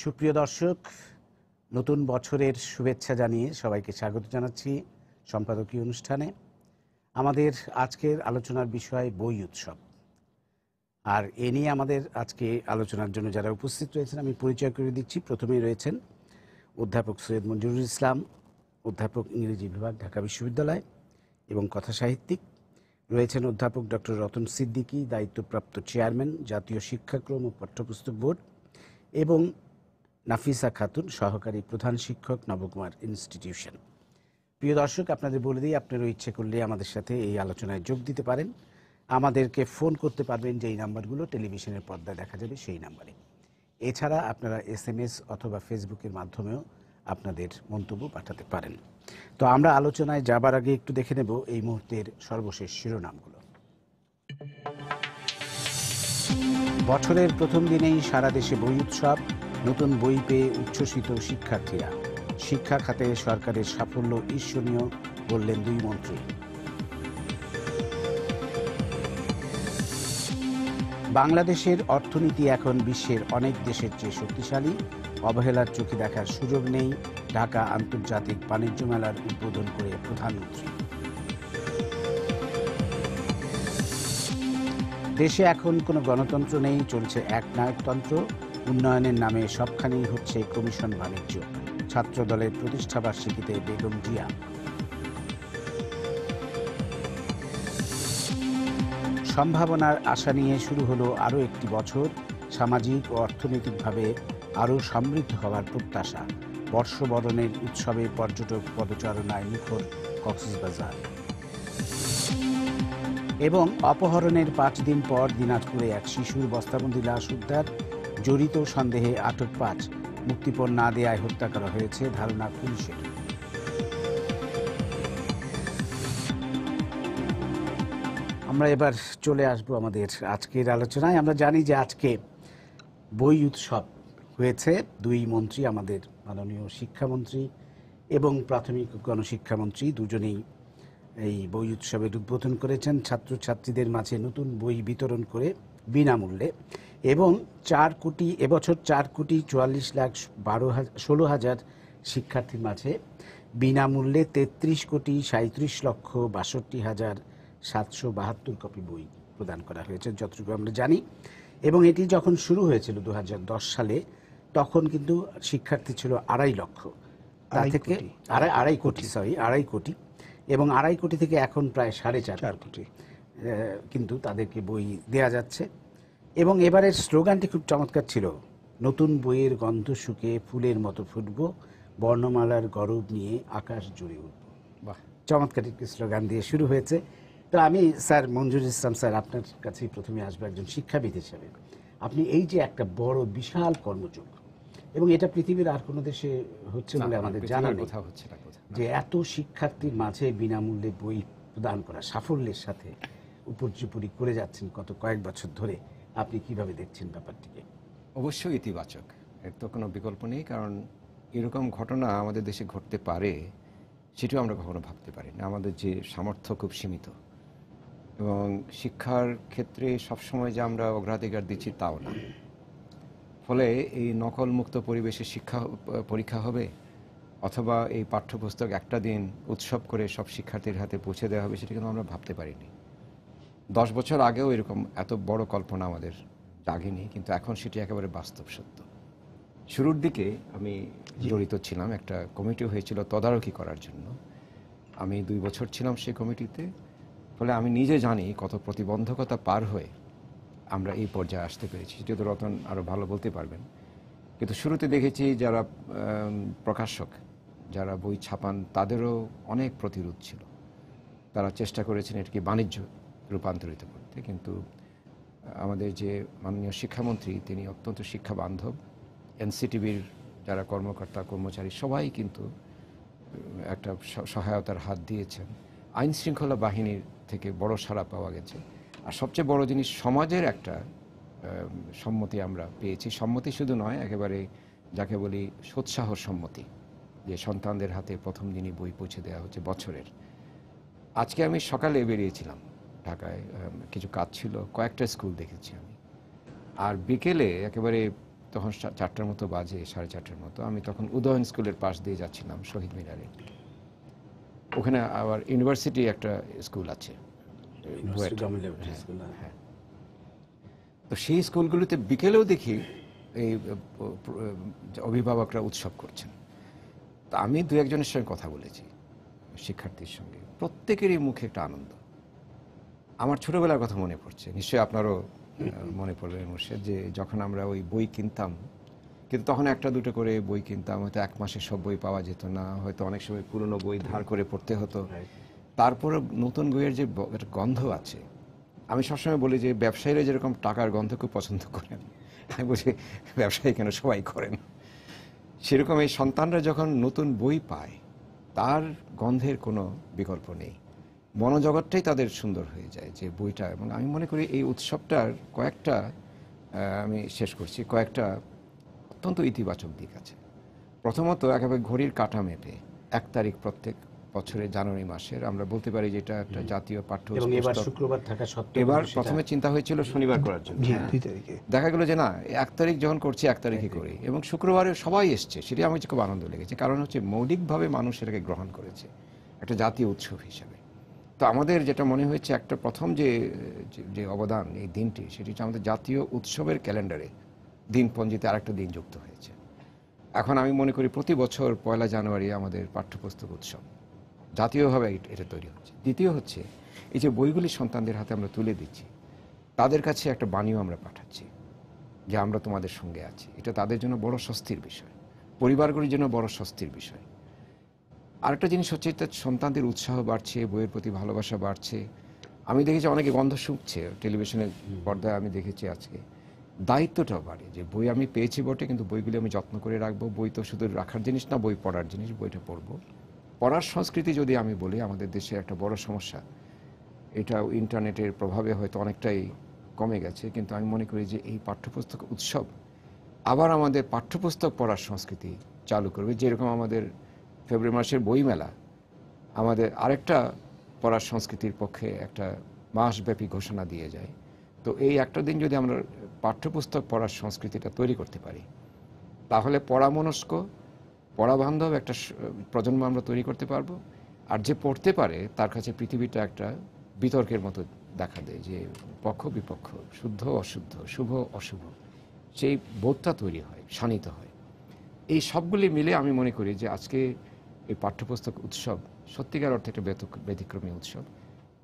সুপ্রিয় দর্শক, নতুন বছরের শুভেচ্ছা জানিয়ে সবাইকে স্বাগত জানাচ্ছি সম্পাদকীয় অনুষ্ঠানে। আমাদের আজকের আলোচনার বিষয় বই উৎসব। আর এ নিয়ে আমাদের আজকে আলোচনার জন্য যারা উপস্থিত রয়েছেন আমি পরিচয় করে দিচ্ছি। প্রথমেই রয়েছেন অধ্যাপক সৈয়দ মঞ্জুরুল ইসলাম, অধ্যাপক ইংরেজি বিভাগ, ঢাকা বিশ্ববিদ্যালয় এবং কথাসাহিত্যিক। রয়েছেন অধ্যাপক ডক্টর রতন সিদ্দিকী, দায়িত্বপ্রাপ্ত চেয়ারম্যান, জাতীয় শিক্ষাক্রম ও পাঠ্যপুস্তক বোর্ড, এবং নাফিসা খাতুন, সহকারী প্রধান শিক্ষক, নবকুমার ইনস্টিটিউশন। প্রিয় দর্শক, আপনাদের বলে দিই, আপনারা ইচ্ছে করলে আমাদের সাথে এই আলোচনায় যোগ দিতে পারেন। আমাদেরকে ফোন করতে পারবেন যেই নাম্বারগুলো টেলিভিশনের পর্দায় দেখা যাবে সেই নাম্বারে। এছাড়া আপনারা SMS অথবা ফেসবুকের মাধ্যমেও আপনাদের মন্তব্য পাঠাতে পারেন। তো আমরা আলোচনায় যাবার আগে একটু দেখে নেব এই মুহূর্তের সর্বশেষ শিরোনামগুলো। বছরের প্রথম দিনেই সারা দেশে বই উৎসব, নতুন বই পেয়ে উচ্ছ্বসিত শিক্ষার্থীরা। শিক্ষা খাতে সরকারের সাফল্য ঈর্ষণীয় বললেন দুই মন্ত্রী। বাংলাদেশের অর্থনীতি এখন বিশ্বের অনেক দেশের চেয়ে শক্তিশালী, অবহেলার চোখে দেখার সুযোগ নেই। ঢাকা আন্তর্জাতিক বাণিজ্য মেলার উদ্বোধন করে প্রধানমন্ত্রী। দেশে এখন কোনো গণতন্ত্র নেই, চলছে একনায়কতন্ত্র। উন্নয়নের নামে সবখানেই হচ্ছে কমিশন বাণিজ্য। ছাত্র দলের প্রতিষ্ঠাবার্ষিকীতে বেগম জিয়া। সম্ভাবনার আশা নিয়ে শুরু হলো আরও একটি বছর। সামাজিক ও অর্থনৈতিকভাবে আরও সমৃদ্ধ হওয়ার প্রত্যাশা। বর্ষবরণের উৎসবে পর্যটক পদচারণায় মুখর কক্সবাজার। এবং অপহরণের 5 দিন পর দিনাজপুরে এক শিশুর বস্তাবন্দি লাশ উদ্ধার। জড়িত সন্দেহে আটক 5। মুক্তিপণ না দেয়ায় হত্যা করা হয়েছে ধারণা পুলিশের। আমরা এবার চলে আসব আমাদের আজকের আলোচনায়। আমরা জানি যে আজকে বই উৎসব হয়েছে। দুই মন্ত্রী, আমাদের মাননীয় শিক্ষামন্ত্রী এবং প্রাথমিক গণশিক্ষামন্ত্রী, দুজনেই এই বই উৎসবের উদ্বোধন করেছেন। ছাত্রছাত্রীদের মাঝে নতুন বই বিতরণ করে বিনামূল্যে। এবং এবছর 4,44,16,000 শিক্ষার্থীর মাঝে বিনামূল্যে 33,37,62,772 কপি বই প্রদান করা হয়েছে যতটুকু আমরা জানি। এবং এটি যখন শুরু হয়েছিল 2010 সালে, তখন কিন্তু শিক্ষার্থী ছিল 2.5 লক্ষ। তা থেকে আড়াই কোটি, এবং 2.5 কোটি থেকে এখন প্রায় 4.5 কোটি কিন্তু তাদেরকে বই দেয়া যাচ্ছে। এবং এবারের স্লোগানটি খুব চমৎকার ছিল, নতুন বইয়ের গন্ধ শুকে ফুলের মতো ফুটব, বর্ণমালার গরব নিয়ে আকাশ জুড়ে উঠব। বাহ, চমৎকার একটি স্লোগান দিয়ে শুরু হয়েছে। তো আমি স্যার মঞ্জুরুল ইসলাম স্যার, আপনার কাছেই প্রথমে আসবো একজন শিক্ষাবিদ হিসেবে। আপনি এই যে একটা বড় বিশাল কর্মযোগ, এবং এটা পৃথিবীর আর কোনো দেশে হচ্ছে বলে আমাদের জানা নেই, যে এত শিক্ষার্থীর মাঝে বিনামূল্যে বই প্রদান করা সাফল্যের সাথে উপর্যুপরি করে যাচ্ছেন গত কয়েক বছর ধরে, আপনি কিভাবে দেখছেন ব্যাপারটিকে? অবশ্যই ইতিবাচক, এর তো কোনো বিকল্প নেই। কারণ এরকম ঘটনা আমাদের দেশে ঘটতে পারে সেটাও আমরা কখনো ভাবতে পারি না। আমাদের যে সামর্থ্য খুব সীমিত, এবং শিক্ষার ক্ষেত্রে সবসময় যে আমরা অগ্রাধিকার দিচ্ছি তাও না। ফলে এই নকলমুক্ত পরিবেশে পরীক্ষা হবে, অথবা এই পাঠ্যপুস্তক একটা দিন উৎসব করে সব শিক্ষার্থীর হাতে পৌঁছে দেওয়া হবে, সেটা কিন্তু আমরা ভাবতে পারিনি। 10 বছর আগেও এরকম এত বড় কল্পনা আমাদের জাগেনি, কিন্তু এখন সেটি একেবারে বাস্তব সত্য। শুরুর দিকে আমি জড়িত ছিলাম, একটা কমিটি হয়েছিল তদারকি করার জন্য। আমি 2 বছর ছিলাম সেই কমিটিতে। ফলে আমি নিজে জানি কত প্রতিবন্ধকতা পার হয়ে আমরা এই পর্যায়ে আসতে পেরেছি। সেটি তো রতন আরও ভালো বলতে পারবেন। কিন্তু শুরুতে দেখেছি যারা প্রকাশক, যারা বই ছাপান, তাদেরও অনেক প্রতিরোধ ছিল। তারা চেষ্টা করেছেন এটাকে বাণিজ্য রূপান্তরিত করতে। কিন্তু আমাদের যে মাননীয় শিক্ষামন্ত্রী, তিনি অত্যন্ত শিক্ষা বান্ধব। এনসিটিভির যারা কর্মকর্তা কর্মচারী সবাই কিন্তু একটা সহায়তার হাত দিয়েছেন। আইন শৃঙ্খলা বাহিনীর থেকে বড় সাড়া পাওয়া গেছে। আর সবচেয়ে বড় জিনিস, সমাজের একটা সম্মতি আমরা পেয়েছি। সম্মতি শুধু নয়, একেবারে যাকে বলি সোৎসাহর সম্মতি, যে সন্তানদের হাতে প্রথম দিনই বই পৌঁছে দেওয়া হচ্ছে বছরের। আজকে আমি সকালে বেরিয়েছিলাম ঢাকায়, কিছু কাজ ছিল, কয়েকটা স্কুল দেখেছি আমি। আর বিকেলে একেবারে তখন 4টার মতো বাজে, 4:30টার মতো। আমি তখন উদয়ন স্কুলের পাশ দিয়ে যাচ্ছিলাম শহীদ মিনারে। ওখানে আবার ইউনিভার্সিটি একটা স্কুল আছে, বুয়েট। হ্যাঁ, তো সেই স্কুলগুলোতে বিকেলেও দেখি এই অভিভাবকরা উৎসব করছেন। তা আমি দু একজনের সঙ্গে কথা বলেছি, শিক্ষার্থীর সঙ্গে, প্রত্যেকেরই মুখে একটা আনন্দ। আমার ছোটবেলার কথা মনে পড়ছে, নিশ্চয়ই আপনারও মনে পড়বে মোর্শেদ, যে যখন আমরা ওই বই কিনতাম, কিন্তু তখন একটা দুটো করে বই কিনতাম, হয়তো 1 মাসে সব বই পাওয়া যেত না, হয়তো অনেক সময় পুরনো বই ধার করে পড়তে হতো। তারপরে নতুন বইয়ের যে একটা গন্ধ আছে, আমি সবসময় বলি যে ব্যবসায়ীরা যেরকম টাকার গন্ধ খুব পছন্দ করেন, আমি বলছি ব্যবসায়ী কেন, সবাই করেন, সেরকম এই সন্তানরা যখন নতুন বই পায় তার গন্ধের কোনো বিকল্প নেই। মনোজগৎটাই তাদের সুন্দর হয়ে যায় যে বইটা। এবং আমি মনে করি এই উৎসবটার কয়েকটা, আমি শেষ করছি, কয়েকটা অত্যন্ত ইতিবাচক দিক আছে। প্রথমত, একেবারে ঘড়ির কাঁটা মেপে 1 তারিখ প্রত্যেক বছরের জানুয়ারি মাসের আমরা বলতে পারি যে এটা একটা জাতীয় পাঠ্যপুস্তক। শুক্রবার থাকা সত্ত্বেও এবার প্রথমে চিন্তা হয়েছিল শনিবার করার জন্য, দেখা গেল যে না, 1 তারিখ যখন করছি 1 তারিখে করি, এবং শুক্রবারে সবাই এসছে, সেটা আমার খুব আনন্দ লেগেছে। কারণ হচ্ছে মৌলিকভাবে মানুষ এটাকে গ্রহণ করেছে একটা জাতীয় উৎসব হিসাবে। তো আমাদের যেটা মনে হয়েছে, একটা প্রথম যে অবদান এই দিনটি, সেটি হচ্ছে আমাদের জাতীয় উৎসবের ক্যালেন্ডারে দিনপঞ্জিতে আরেকটা দিন যুক্ত হয়েছে। এখন আমি মনে করি প্রতি বছর 1 জানুয়ারি আমাদের পাঠ্যপুস্তক উৎসব জাতীয়ভাবে এটা তৈরি হচ্ছে। দ্বিতীয় হচ্ছে, এই যে বইগুলি সন্তানদের হাতে আমরা তুলে দিচ্ছি, তাদের কাছে একটা বাণীও আমরা পাঠাচ্ছি যে আমরা তোমাদের সঙ্গে আছি। এটা তাদের জন্য বড় স্বস্তির বিষয়, পরিবারগুলির জন্য বড় স্বস্তির বিষয়। আরেকটা জিনিস হচ্ছে, সন্তানদের উৎসাহ বাড়ছে, বইয়ের প্রতি ভালোবাসা বাড়ছে। আমি দেখেছি অনেকে গন্ধ শুঁকছে, টেলিভিশনের পর্দায় আমি দেখেছি আজকে। দায়িত্বটাও বাড়ে যে বই আমি পেয়েছি বটে, কিন্তু বইগুলি আমি যত্ন করে রাখবো। বই তো শুধু রাখার জিনিস না, বই পড়ার জিনিস, বইটা পড়বো। পড়ার সংস্কৃতি যদি আমি বলি, আমাদের দেশে একটা বড় সমস্যা, এটা ইন্টারনেটের প্রভাবে হয়তো অনেকটাই কমে গেছে, কিন্তু আমি মনে করি যে এই পাঠ্যপুস্তক উৎসব আবার আমাদের পাঠ্যপুস্তক পড়ার সংস্কৃতি চালু করবে। যেরকম আমাদের ফেব্রুয়ারি মাসের বইমেলা আমাদের আরেকটা পড়ার সংস্কৃতির পক্ষে একটা মাসব্যাপী ঘোষণা দিয়ে যায়। তো এই একটা দিন যদি আমরা পাঠ্যপুস্তক পড়ার সংস্কৃতিটা তৈরি করতে পারি, তাহলে পড়ামনস্ক, পড়াবান্ধব একটা প্রজন্ম আমরা তৈরি করতে পারবো। আর যে পড়তে পারে তার কাছে পৃথিবীটা একটা বিতর্কের মতো দেখা দেয়, যে পক্ষ বিপক্ষ, শুদ্ধ অশুদ্ধ, শুভ অশুভ, সেই বোধটা তৈরি হয়, শানিত হয়। এই সবগুলি মিলে আমি মনে করি যে আজকে এই পাঠ্যপুস্তক উৎসব সত্যিকার অর্থে একটা ব্যতিক্রমী উৎসব,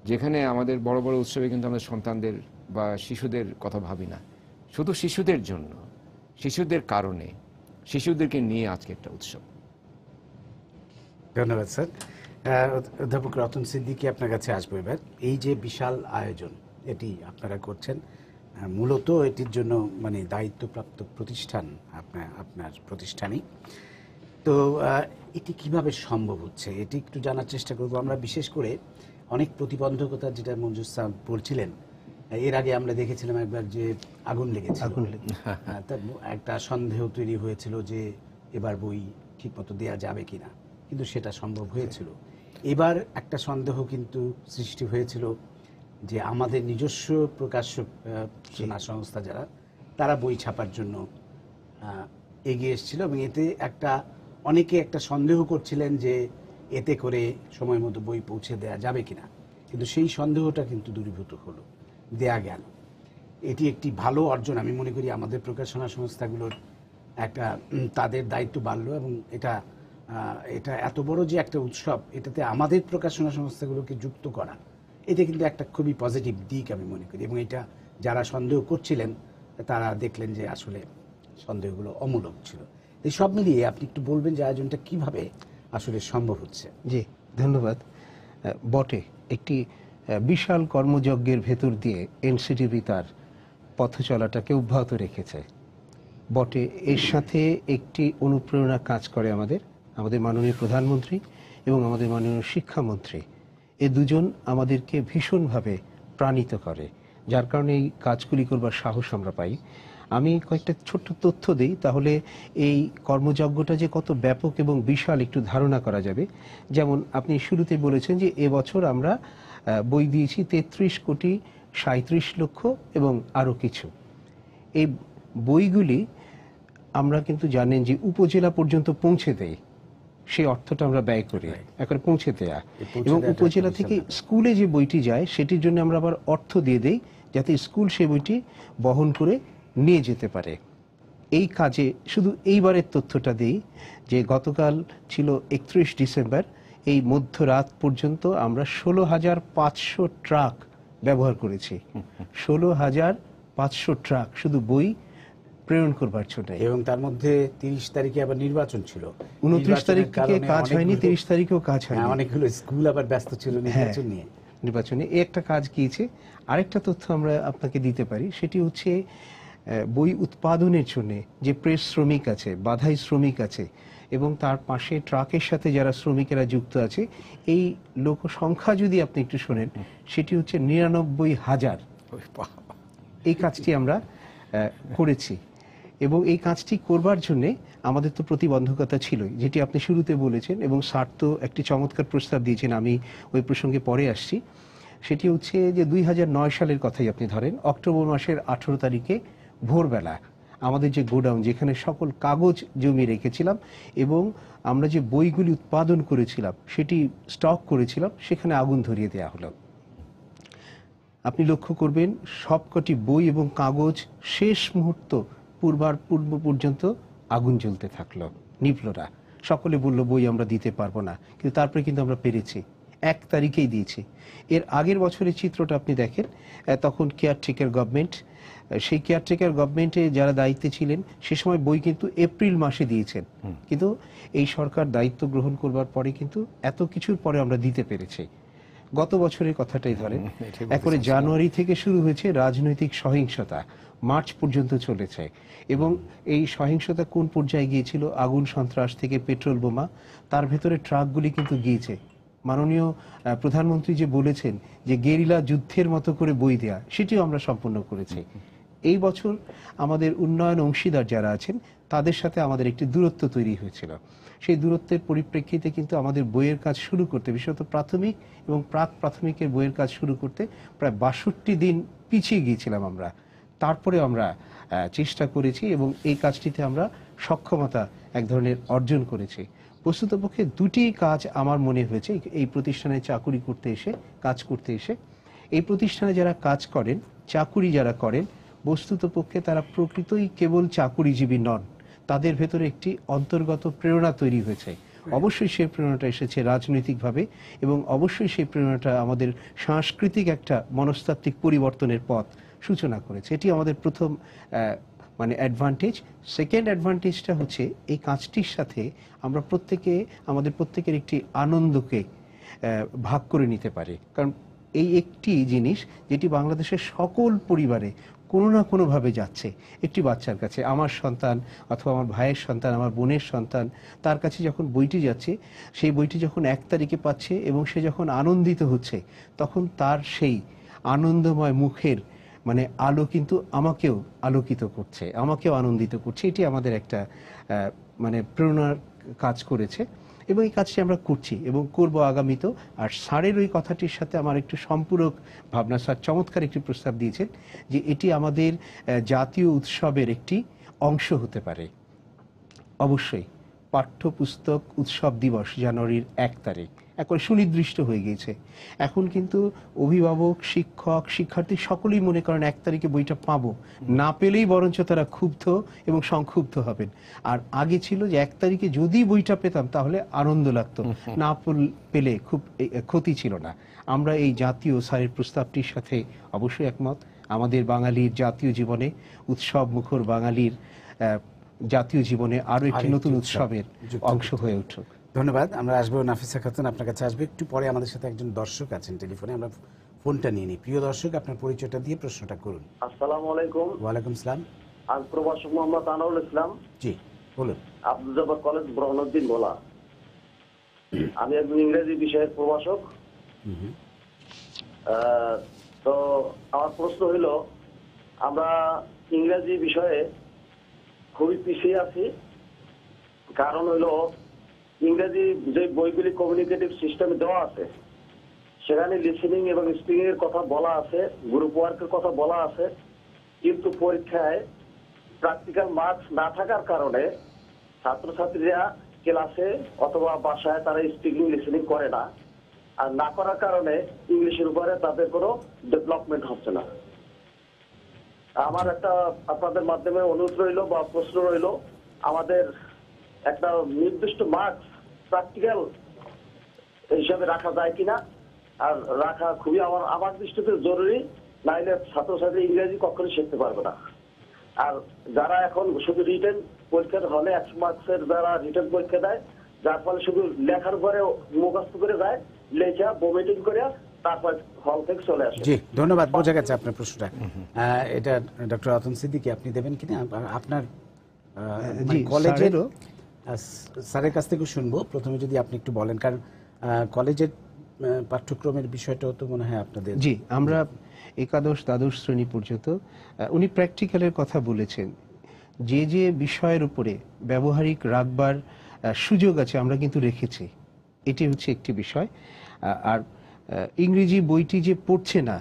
যেখানে আমাদের বড় বড় উৎসবে কিন্তু আমাদের সন্তানদের বা শিশুদের কথা ভাবি না, শুধু শিশুদের জন্য, শিশুদের কারণে, শিশুদেরকে নিয়ে আজকে একটা উৎসব। ধন্যবাদ স্যার। অধ্যাপক রতন সিদ্দিকী, আপনার কাছে আসবো এবার। এই যে বিশাল আয়োজন এটি আপনারা করছেন, মূলত এটির জন্য মানে দায়িত্বপ্রাপ্ত প্রতিষ্ঠান আপনার প্রতিষ্ঠানই। তো এটি কিভাবে সম্ভব হচ্ছে এটি একটু জানার চেষ্টা করব আমরা। বিশেষ করে অনেক প্রতিবন্ধকতা, যেটা মঞ্জুর সাহেব বলছিলেন, এর আগে আমরা দেখেছিলাম একবার যে আগুন লেগেছিল, একটা সন্দেহ তৈরি হয়েছিল যে এবার বই ঠিকমতো দেওয়া যাবে কিনা, কিন্তু সেটা সম্ভব হয়েছিল। এবার একটা সন্দেহ কিন্তু সৃষ্টি হয়েছিল যে আমাদের নিজস্ব প্রকাশনা সংস্থা যারা, তারা বই ছাপার জন্য এগিয়ে এসেছিল, এবং এতে অনেকে একটা সন্দেহ করছিলেন যে এতে করে সময় মতো বই পৌঁছে দেয়া যাবে কিনা, কিন্তু সেই সন্দেহটা কিন্তু দূরীভূত হলো, দেয়া গেল। এটি একটি ভালো অর্জন আমি মনে করি আমাদের প্রকাশনা সংস্থাগুলোর, একটা তাদের দায়িত্ব বাড়লো, এবং এটা এত বড় যে একটা উৎসব, এটাতে আমাদের প্রকাশনা সংস্থাগুলোকে যুক্ত করা, এটা কিন্তু একটা খুবই পজিটিভ দিক আমি মনে করি। এবং এটা যারা সন্দেহ করছিলেন তারা দেখলেন যে আসলে সন্দেহগুলো অমূলক ছিল। এই সব মিলিয়ে আপনি একটু বলবেন যে আয়োজনটা কিভাবে আসলে সম্ভব হচ্ছে। জি, ধন্যবাদ। বটে, একটি বিশাল কর্মযজ্ঞের ভেতর দিয়ে এনসিটিভি তার পথ চলাটাকে অব্যাহত রেখেছে। বটে, এর সাথে একটি অনুপ্রেরণা কাজ করে আমাদের মাননীয় প্রধানমন্ত্রী এবং আমাদের মাননীয় শিক্ষামন্ত্রী। এ দুজন আমাদেরকে ভীষণভাবে প্রাণিত করে, যার কারণে এই কাজগুলি করবার সাহস আমরা পাই। আমি কয়েকটা ছোট্ট তথ্য দিই, তাহলে এই কর্মযজ্ঞটা যে কত ব্যাপক এবং বিশাল একটু ধারণা করা যাবে। যেমন আপনি শুরুতে বলেছেন যে এবছর আমরা বই দিয়েছি 33,37,00,000 এবং আরও কিছু। এই বইগুলি আমরা কিন্তু জানেন যে উপজেলা পর্যন্ত পৌঁছে দেই, সেই অর্থটা আমরা ব্যয় করি এখন পৌঁছে দেয়া, এবং উপজেলা থেকে স্কুলে যে বইটি যায় সেটির জন্য আমরা আবার অর্থ দিয়ে দেই যাতে স্কুল সেই বইটি বহন করে নিয়ে যেতে পারে। এই কাজে শুধু এইবারের তথ্যটা দিই যে গতকাল ছিল 31 ডিসেম্বর, এই মধ্যরাত পর্যন্ত আমরা 16,500 ট্রাক ব্যবহার করেছি। 16,500 ট্রাক শুধু বই প্রেরণ করবার জন্য। এবং তার মধ্যে 30 তারিখে আবার নির্বাচন ছিল, 29 তারিখ থেকে কাজ হয়নি, 30 তারিখেও কাজ হয়নি। অনেকগুলো স্কুল আবার ব্যস্ত ছিল নির্বাচন নিয়ে। নির্বাচনে এই একটা কাজ গিয়েছে। আরেকটা তথ্য আমরা আপনাকে দিতে পারি, সেটি হচ্ছে বই উৎপাদনের জন্য যে প্রেস শ্রমিক আছে, বাধাই শ্রমিক আছে, এবং তার পাশে ট্রাকের সাথে যারা শ্রমিকেরা যুক্ত আছে, এই লোক সংখ্যা যদি আপনি একটু শোনেন, সেটি হচ্ছে 99,000। এই কাজটি আমরা করেছি, এবং এই কাজটি করবার জন্য আমাদের তো প্রতিবন্ধকতা ছিলই, যেটি আপনি শুরুতে বলেছেন, এবং স্যার তো একটি চমৎকার প্রস্তাব দিয়েছেন, আমি ওই প্রসঙ্গে পরে আসছি। সেটি হচ্ছে যে 2009 সালের কথাই আপনি ধরেন, অক্টোবর মাসের 18 তারিখে ভোরবেলা আমাদের যে গোডাউন, যেখানে সকল কাগজ জমি রেখেছিলাম এবং আমরা যে বইগুলি উৎপাদন করেছিলাম সেটি স্টক করেছিলাম, সেখানে আগুন ধরিয়ে দেওয়া হলো। আপনি লক্ষ্য করবেন সবকটি বই এবং কাগজ শেষ মুহূর্ত পূর্ব পর্যন্ত আগুন জ্বলতে থাকলো, নিভল না। সকলে বলল বই আমরা দিতে পারবো না, কিন্তু তারপরে কিন্তু আমরা পেরেছি, 1 তারিখেই দিয়েছি। এর আগের বছরের চিত্রটা আপনি দেখেন, তখন কেয়ারটেকার গভর্নমেন্ট, সেই কেয়ারটেকার গভর্নমেন্টে যারা দায়িত্বে ছিলেন সে সময় বই কিন্তু এপ্রিল মাসে দিয়েছেন, কিন্তু এই সরকার দায়িত্ব গ্রহণ করবার পরে কিন্তু এত কিছুর পরে আমরা দিতে পেরেছি। গত বছরের কথাটাই ধরেন, একবারে জানুয়ারি থেকে শুরু হয়েছে রাজনৈতিক সহিংসতা, মার্চ পর্যন্ত চলেছে, এবং এই সহিংসতা কোন পর্যায়ে গিয়েছিল, আগুন সন্ত্রাস থেকে পেট্রোল বোমা, তার ভেতরে ট্রাকগুলি কিন্তু গিয়েছে। মাননীয় প্রধানমন্ত্রী যে বলেছেন যে গেরিলা যুদ্ধের মতো করে বই দেয়া, সেটিও আমরা সম্পন্ন করেছি। এই বছর আমাদের উন্নয়ন অংশীদার যারা আছেন তাদের সাথে আমাদের একটি দূরত্ব তৈরি হয়েছিল। সেই দূরত্বের পরিপ্রেক্ষিতে কিন্তু আমাদের বইয়ের কাজ শুরু করতে, বিশেষত প্রাথমিক এবং প্রাক প্রাথমিকের বইয়ের কাজ শুরু করতে প্রায় 62 দিন পিছিয়ে গিয়েছিলাম আমরা। তারপরে আমরা চেষ্টা করেছি এবং এই কাজটিতে আমরা সক্ষমতা এক ধরনের অর্জন করেছি। বস্তুতপক্ষে দুটি কাজ আমার মনে হয়েছে এই প্রতিষ্ঠানে চাকুরি করতে এসে, কাজ করতে এসে। এই প্রতিষ্ঠানে যারা কাজ করেন, চাকুরি যারা করেন, বস্তুতপক্ষে তারা প্রকৃতই কেবল চাকুরিজীবী নন, তাদের ভেতরে একটি অন্তর্গত প্রেরণা তৈরি হয়েছে। অবশ্যই সেই প্রেরণাটা এসেছে রাজনৈতিকভাবে, এবং অবশ্যই সেই প্রেরণাটা আমাদের সাংস্কৃতিক একটা মনস্তাত্ত্বিক পরিবর্তনের পথ সূচনা করেছে। এটি আমাদের প্রথম মানে অ্যাডভান্টেজ। সেকেন্ড অ্যাডভান্টেজটা হচ্ছে এই কাজটির সাথে আমরা আমাদের প্রত্যেকের একটি আনন্দকে ভাগ করে নিতে পারি, কারণ এই একটি জিনিস যেটি বাংলাদেশের সকল পরিবারে কোনো না কোনোভাবে যাচ্ছে। একটি বাচ্চার কাছে, আমার সন্তান অথবা আমার ভাইয়ের সন্তান, আমার বোনের সন্তান, তার কাছে যখন বইটি যাচ্ছে, সেই বইটি যখন 1 তারিখে পাচ্ছে এবং সে যখন আনন্দিত হচ্ছে, তখন তার সেই আনন্দময় মুখের মানে আলো কিন্তু আমাকেও আলোকিত করছে, আমাকেও আনন্দিত করছে। এটি আমাদের একটা মানে প্রেরণার কাজ করেছে, এবং এই কাজটি আমরা করছি এবং করব আগামীতেও। আর স্যারের ওই কথাটির সাথে আমার একটু সম্পূরক ভাবনা, স্যার চমৎকার একটি প্রস্তাব দিয়েছেন যে এটি আমাদের জাতীয় উৎসবের একটি অংশ হতে পারে। অবশ্যই পাঠ্যপুস্তক উৎসব দিবস জানুয়ারির 1 তারিখ একবার সুনির্দিষ্ট হয়ে গিয়েছে। এখন কিন্তু অভিভাবক, শিক্ষক, শিক্ষার্থী সকলেই মনে করেন 1 তারিখে বইটা পাবো, না পেলেই বরঞ্চ তারা ক্ষুব্ধ এবং সংক্ষুব্ধ হবেন। আর আগে ছিল যে 1 তারিখে যদি বইটা পেতাম তাহলে আনন্দ লাগতো, না পেলে খুব ক্ষতি ছিল না। আমরা এই জাতীয় স্যারের প্রস্তাবটির সাথে অবশ্যই একমত। আমাদের বাঙালির জাতীয় জীবনে, উৎসব মুখর বাঙালির জাতীয় জীবনে আরো একটি নতুন উৎসবের অংশ হয়ে উঠুক। ধন্যবাদ। আমরা আসবো নাফিসা খাতুন, আপনার কাছে আসবে একটু পরে। আমাদের সাথে একজন দর্শক আছেন টেলিফোনে, আমরা ফোনটা নিয়ে নিই। প্রিয় দর্শক, আপনার পরিচয়টা দিয়ে প্রশ্নটা করুন। আসসালামু আলাইকুম। ওয়ালাইকুম সালাম। আমি প্রভাষক মোহাম্মদ আনোয়ারুল ইসলাম। জি বলুন। আব্দুল জব্বার কলেজ, ব্রহ্মউদ্দিন ভোলা। আমি একজন ইংরেজি বিষয়ের প্রভাষক। তো আমার প্রশ্ন হইল, আমরা ইংরেজি বিষয়ে খুবই পিছিয়ে আছি। কারণ হইল ইংরেজি যে বইগুলি কমিউনিকেটিভ সিস্টেমে দেওয়া আছে, সেখানে লিসেনিং এবং স্পিকিং এর কথা বলা আছে, গ্রুপ ওয়ার্কের কথা বলা আছে, কিন্তু পরীক্ষায় প্র্যাকটিক্যাল মার্কস না থাকার কারণে ছাত্রছাত্রীরা ক্লাসে অথবা বাসায় তারা স্পিকিং লিসেনিং করে না, আর না করার কারণে ইংলিশের উপরে তাদের কোনো ডেভেলপমেন্ট হচ্ছে না। আমার একটা আপনাদের মাধ্যমে অনুরোধ রইল বা প্রশ্ন রইল, আমাদের একটা নির্দিষ্ট মার্কস প্র্যাকটিক্যাল হিসাবে রাখা যায় কিনা, আর রাখা খুবই আমার দৃষ্টিতে জরুরি, নাইলে ছাত্রছাত্রী ইংরেজি কখনোই শিখতে পারবে না। আর যারা এখন শুধু রিটেন পরীক্ষার হলে 100 মার্কসের যারা রিটেন পরীক্ষা দেয়, যার ফলে শুধু লেখার পরে মুখস্থ করে যায়, লেখা ভমিটিং করে তারপর হল থেকে চলে আসে। জি, ধন্যবাদ, বোঝা গেছে আপনার প্রশ্নটা। এটা ডক্টর রতন সিদ্দিকী আপনি দেবেন কিনা? আপনার কলেজের স্যারের কাছ থেকে শুনবো প্রথমে, যদি আপনি একটু বলেন, কারণ কলেজের পাঠ্যক্রমের বিষয়টাও তো মনে হয় আপনাদের। জি, আমরা একাদশ দ্বাদশ শ্রেণী পর্যন্ত উনি প্র্যাকটিক্যালের কথা বলেছেন। যে যে বিষয়ের উপরে ব্যবহারিক রাখবার সুযোগ আছে আমরা কিন্তু রেখেছি, এটি হচ্ছে একটি বিষয়। আর ইংরেজি বইটি যে পড়ছে না,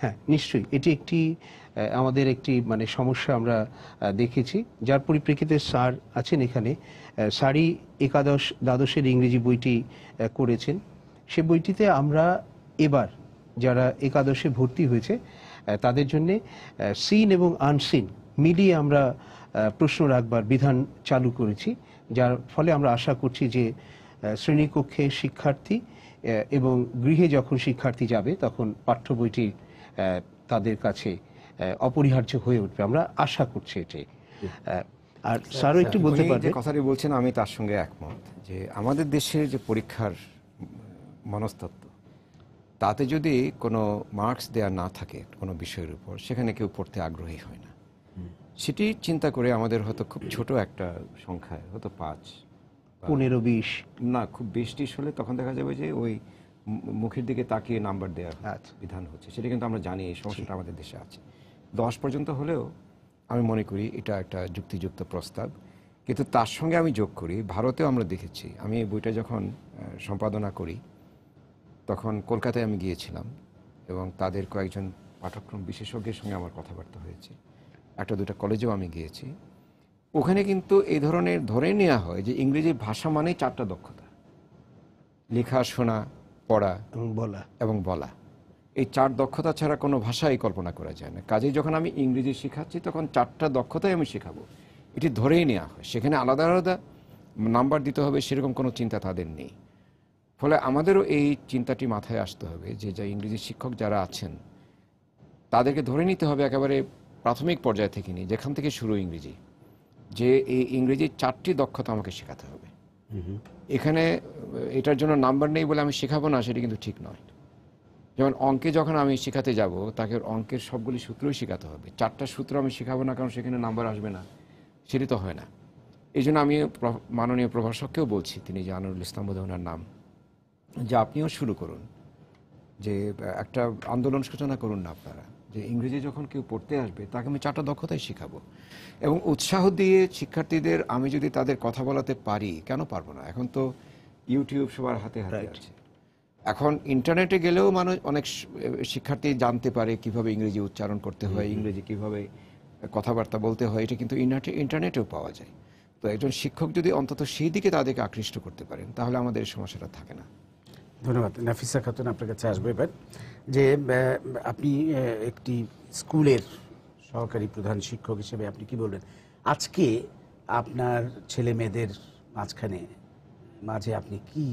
হ্যাঁ নিশ্চয়ই এটি একটি আমাদের একটি মানে সমস্যা আমরা দেখেছি, যার পরিপ্রেক্ষিতে স্যার আছেন এখানে। স্যারই একাদশ দ্বাদশের ইংরেজি বইটি করেছেন। সে বইটিতে আমরা এবার যারা একাদশে ভর্তি হয়েছে তাদের জন্যে সিন এবং আনসিন মিলিয়ে আমরা প্রশ্ন রাখবার বিধান চালু করেছি, যার ফলে আমরা আশা করছি যে শ্রেণীকক্ষে শিক্ষার্থী এবং গৃহে যখন শিক্ষার্থী যাবে তখন পাঠ্য বইটি তাদের কাছে অপরিহার্য হয়ে উঠবে, আমরা আশা করছি এটি। আর স্যারও একটু বলতে পারবেন। যে কথাটি বলছেন আমি তার সঙ্গে একমত, যে আমাদের দেশের যে পরীক্ষার মনস্তত্ত্ব, তাতে যদি কোনো মার্কস দেয়া না থাকে কোনো বিষয়ের উপর, সেখানে কেউ পড়তে আগ্রহী হয় না। সেটি চিন্তা করে আমাদের হয়তো খুব ছোট একটা সংখ্যায়, হয়তো 5, 15-20 না, খুব 20-30 হলে তখন দেখা যাবে যে ওই মুখের দিকে তাকিয়ে নাম্বার দেওয়ার আচ্ছা। বিধান হচ্ছে। সেটা কিন্তু আমরা জানি এই সমস্যাটা আমাদের দেশে আছে। 10 পর্যন্ত হলেও আমি মনে করি এটা একটা যুক্তিযুক্ত প্রস্তাব। কিন্তু তার সঙ্গে আমি যোগ করি, ভারতেও আমরা দেখেছি, আমি এই বইটা যখন সম্পাদনা করি তখন কলকাতায় আমি গিয়েছিলাম এবং তাদের কয়েকজন পাঠ্যক্রম বিশেষজ্ঞের সঙ্গে আমার কথাবার্তা হয়েছে। 1-2টা কলেজেও আমি গিয়েছি। ওখানে কিন্তু এই ধরনের ধরে নেওয়া হয় যে ইংরেজি ভাষা মানেই 4টা দক্ষতা: লেখা, শোনা, পড়া এবং বলা। এই 4 দক্ষতা ছাড়া কোনো ভাষাই কল্পনা করা যায় না। কাজেই যখন আমি ইংরেজি শেখাচ্ছি তখন 4টা দক্ষতাই আমি শেখাবো, এটি ধরেই নেওয়া হয়। সেখানে আলাদা আলাদা নাম্বার দিতে হবে সেরকম কোনো চিন্তা তাদের নেই। ফলে আমাদেরও এই চিন্তাটি মাথায় আসতে হবে যে ইংরেজি শিক্ষক যারা আছেন তাদেরকে ধরে নিতে হবে একেবারে প্রাথমিক পর্যায় থেকে নিয়ে, যেখান থেকে শুরু ইংরেজি, যে এই ইংরেজির 4টি দক্ষতা আমাকে শেখাতে হবে। এখানে এটার জন্য নাম্বার নেই বলে আমি শেখাবো না, সেটা কিন্তু ঠিক নয়। যেমন অঙ্কে যখন আমি শেখাতে যাব, তাকে অঙ্কের সবগুলি সূত্রই শেখাতে হবে। 4টা সূত্র আমি শেখাবো না কারণ সেখানে নাম্বার আসবে না, সেটি তো হয় না। এই জন্য আমি মাননীয় প্রভাষককেও বলছি, তিনি যে আনোয়ারুল ইসলাম বোধহয় ওনার নাম, যে আপনিও শুরু করুন, যে একটা আন্দোলন সূচনা করুন না আপনারা, যে ইংরেজি যখন কেউ পড়তে আসবে তাকে আমি 4টা দক্ষতাই শেখাবো। এবং উৎসাহ দিয়ে শিক্ষার্থীদের আমি যদি তাদের কথা বলাতে পারি, কেন পারবো না? এখন তো ইউটিউব সবার হাতে হাতে আছে। এখন ইন্টারনেটে গেলেও মানুষ, অনেক শিক্ষার্থী জানতে পারে কিভাবে ইংরেজি উচ্চারণ করতে হয়, ইংরেজি কিভাবে কথাবার্তা বলতে হয়, এটা কিন্তু ইন্টারনেটেও পাওয়া যায়। তো একজন শিক্ষক যদি অন্তত সেই দিকে তাদেরকে আকৃষ্ট করতে পারেন, তাহলে আমাদের এই সমস্যাটা থাকে না। ধন্যবাদ। নাফিসা খাতুন, আপনার কাছে আসবো এবার। যে আপনি একটি স্কুলের সহকারী প্রধান শিক্ষক হিসেবে আপনি কি বলবেন আজকে আপনার ছেলে মেয়েদের মাঝে আপনি কি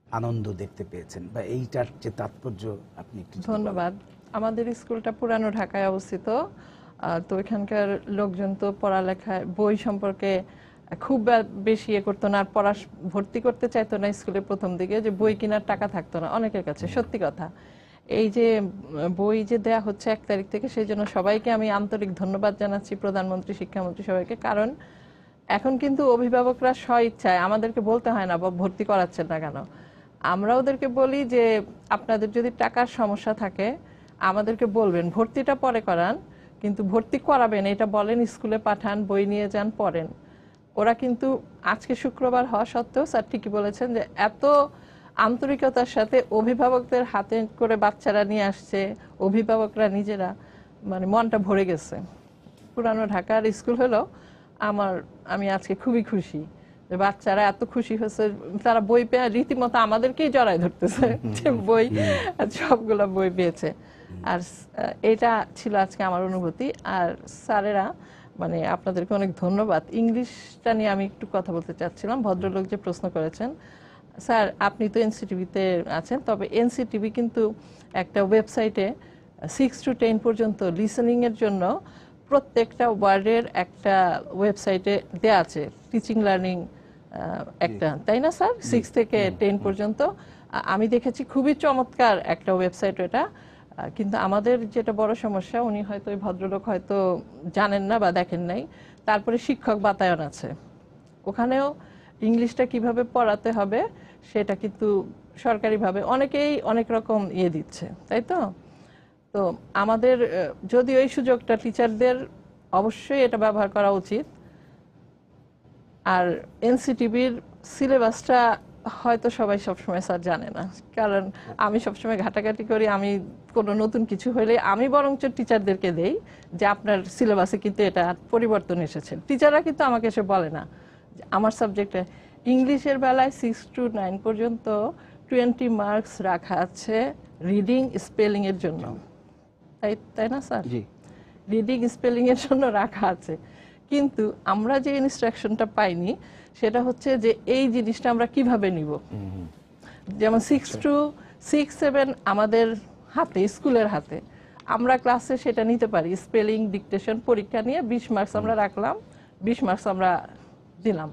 আনন্দ দেখতে পেয়েছেন, বা এইটার যে তাৎপর্য আপনি একটু? ধন্যবাদ। আমাদের স্কুলটা পুরানো ঢাকায় অবস্থিত। তো এখানকার লোকজন তো পড়ালেখায় বই সম্পর্কে খুব বেশি করতো না, আর ভর্তি করতে চাইতো না স্কুলে প্রথম দিকে, যে বই কেনার টাকা থাকতো না অনেকের কাছে। সত্যি কথা, এই যে বই যে দেয়া হচ্ছে 1 তারিখ থেকে, সেই জন্য সবাইকে আমি আন্তরিক ধন্যবাদ জানাচ্ছি, প্রধানমন্ত্রী, শিক্ষামন্ত্রী, সবাইকে। কারণ এখন কিন্তু অভিভাবকরা স্ব ইচ্ছায়, আমাদেরকে বলতে হয় না ভর্তি করাচ্ছেন না কেন। আমরা ওদেরকে বলি যে আপনাদের যদি টাকার সমস্যা থাকে আমাদেরকে বলবেন, ভর্তিটা পরে করান, কিন্তু ভর্তি করাবেন এটা বলেন, স্কুলে পাঠান, বই নিয়ে যান, পড়েন। ওরা কিন্তু আজকে শুক্রবার হওয়া সত্ত্বেও স্যার ঠিকই বলেছেন যে এত আন্তরিকতার সাথে অভিভাবকদের হাতে করে বাচ্চারা নিয়ে আসছে, অভিভাবকরা নিজেরা, মানে মনটা ভরে গেছে। পুরানো ঢাকার স্কুল হলো আমি আজকে খুবই খুশি যে বাচ্চারা এত খুশি হয়েছে, তারা বই পেয়ে রীতিমতো আমাদেরকেই জড়ায় ধরতেছে যে বই, সবগুলো বই পেয়েছে। আর এটা ছিল আজকে আমার অনুভূতি। আর স্যারেরা মানে আপনাদেরকে অনেক ধন্যবাদ। ইংলিশটা নিয়ে আমি একটু কথা বলতে চাচ্ছিলাম। ভদ্রলোক যে প্রশ্ন করেছেন, স্যার আপনি তো এনসিটিভিতে আছেন, তবে এনসিটিভি কিন্তু একটা ওয়েবসাইটে 6 to 10 পর্যন্ত লিসেনিং এর জন্য প্রত্যেকটা ওয়ার্ডের একটা ওয়েবসাইটে দেয়া আছে, টিচিং লার্নিং একটা, তাই না স্যার? 6 থেকে 10 পর্যন্ত আমি দেখেছি, খুবই চমৎকার একটা ওয়েবসাইট এটা। কিন্তু আমাদের যেটা বড় সমস্যা, উনি হয়তো ওই ভদ্রলোক হয়তো জানেন না বা দেখেন নাই, তারপরে শিক্ষক বাতায়ন আছে, ওখানেও ইংলিশটা কিভাবে পড়াতে হবে সেটা কিন্তু সরকারিভাবে অনেকেই অনেক রকম দিচ্ছে, তাই তো? তো আমাদের যদিও এই সুযোগটা টিচারদের অবশ্যই এটা ব্যবহার করা উচিত। আর এনসিটিভির সিলেবাসটা হয়তো সবাই সবসময় স্যার জানে না, কারণ আমি সবসময় ঘাটাঘাটি করি। আমি কোনো নতুন কিছু হলে আমি বরঞ্চ টিচারদেরকে দেই যে আপনার সিলেবাসে কিন্তু এটা পরিবর্তন এসেছে। টিচাররা কিন্তু আমাকে এসে বলে না। আমার সাবজেক্টে ইংলিশের বেলায় 6 to 9 পর্যন্ত 20 মার্কস রাখা আছে রিডিং স্পেলিং এর জন্য, তাই না স্যার? জি, রিডিং স্পেলিং এর জন্য রাখা আছে। কিন্তু আমরা যে ইনস্ট্রাকশনটা পাইনি সেটা হচ্ছে যে এই জিনিসটা আমরা কিভাবে নিব। যেমন 6 to 7 আমাদের হাতে, স্কুলের হাতে, আমরা ক্লাসে সেটা নিতে পারি। স্পেলিং ডিকটেশন পরীক্ষা নিয়ে 20 মার্কস আমরা রাখলাম, 20 মার্কস আমরা দিলাম।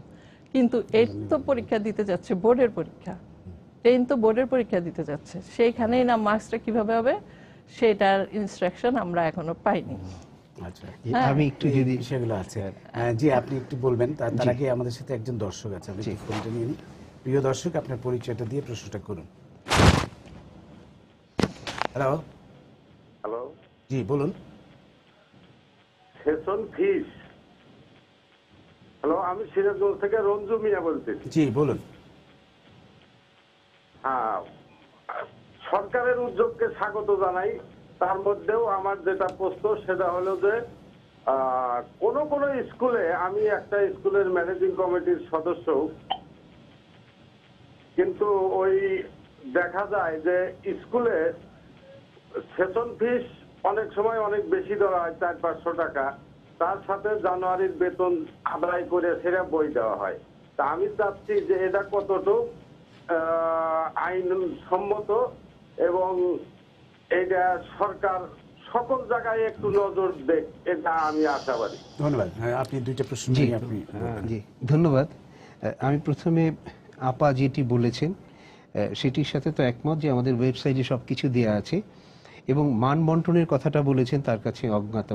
কিন্তু 8 তো পরীক্ষা দিতে যাচ্ছে, বোর্ডের পরীক্ষা, 10 তো বোর্ডের পরীক্ষা দিতে যাচ্ছে, সেইখানেই না মার্কসটা কিভাবে হবে সেটার ইনস্ট্রাকশন আমরা এখনো পাইনি। আচ্ছা, আমি একটু এই যদি বিষয়গুলো আছে। জি, আপনি একটু বলবেন। তার আগে আমাদের সাথে একজন দর্শক আছে, আমি একটু ফোনটা নিয়ে নিই। প্রিয় দর্শক, আপনার পরিচয়টা দিয়ে প্রশ্নটা করুন। হ্যালো। হ্যালো, জি বলুন। সেশন ফিস। হ্যালো, আমি সিরাজগঞ্জ থেকে রঞ্জু মিয়া বলতেছি। জি বলুন। হ্যাঁ, সরকারের উদ্যোগকে স্বাগত জানাই। তার মধ্যেও আমার যেটা প্রশ্ন সেটা হলো যে কোন কোন স্কুলে, আমি একটা স্কুলের ম্যানেজিং কমিটির সদস্য, কিন্তু ওই দেখা যায় যে স্কুলে সেশন ফিস অনেক সময় অনেক বেশি ধরা হয়, 400-500 টাকা। তার সাথে জানুয়ারির বেতন আদায় করে সেটা বই দেওয়া হয়। তা আমি চাচ্ছি যে এটা কতটুকু আইনসম্মত এবং এটা সরকার সকল জায়গায় একটু নজর দেখ, এটা আমি আশাবাদী। ধন্যবাদ। হ্যাঁ, আপনি দুইটা প্রশ্ন জি, নিয়ে আপনি জি ধন্যবাদ। আমি প্রথমে আপা যেটি বলেছেন সেটির সাথে তো একমত যে আমাদের ওয়েবসাইটে সবকিছু দেওয়া আছে, এবং মান বন্টনের কথাটা বলেছেন তার কাছে অজ্ঞাত।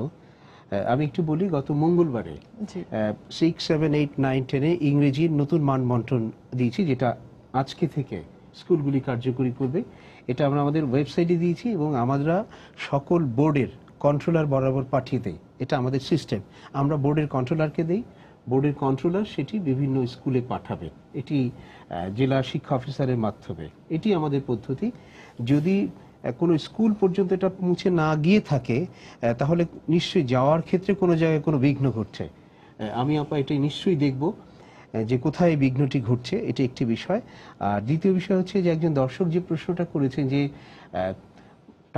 আমি একটু বলি, গত মঙ্গলবারে 6, 7, 8, 9, 10-এ ইংরেজির নতুন মান বন্টন দিয়েছি, যেটা আজকে থেকে স্কুলগুলি কার্যকরী করবে। এটা আমরা আমাদের ওয়েবসাইটে দিয়েছি এবং আমরা সকল বোর্ডের কন্ট্রোলার বরাবর পাঠিয়ে দেই। এটা আমাদের সিস্টেম। আমরা বোর্ডের কন্ট্রোলারকে দেই, বোর্ডের কন্ট্রোলার সেটি বিভিন্ন স্কুলে পাঠাবে, এটি জেলা শিক্ষা অফিসারের মাধ্যমে। এটি আমাদের পদ্ধতি। যদি কোনো স্কুল পর্যন্ত এটা পৌঁছে না গিয়ে থাকে তাহলে নিশ্চয়ই যাওয়ার ক্ষেত্রে কোনো জায়গায় কোনো বিঘ্ন ঘটছে। আমি আপা এটাই নিশ্চয়ই দেখব যে কোথায় বিঘ্নটি ঘটছে, এটি একটি বিষয়। আর দ্বিতীয় বিষয় হচ্ছে যে একজন দর্শক যে প্রশ্নটা করেছেন যে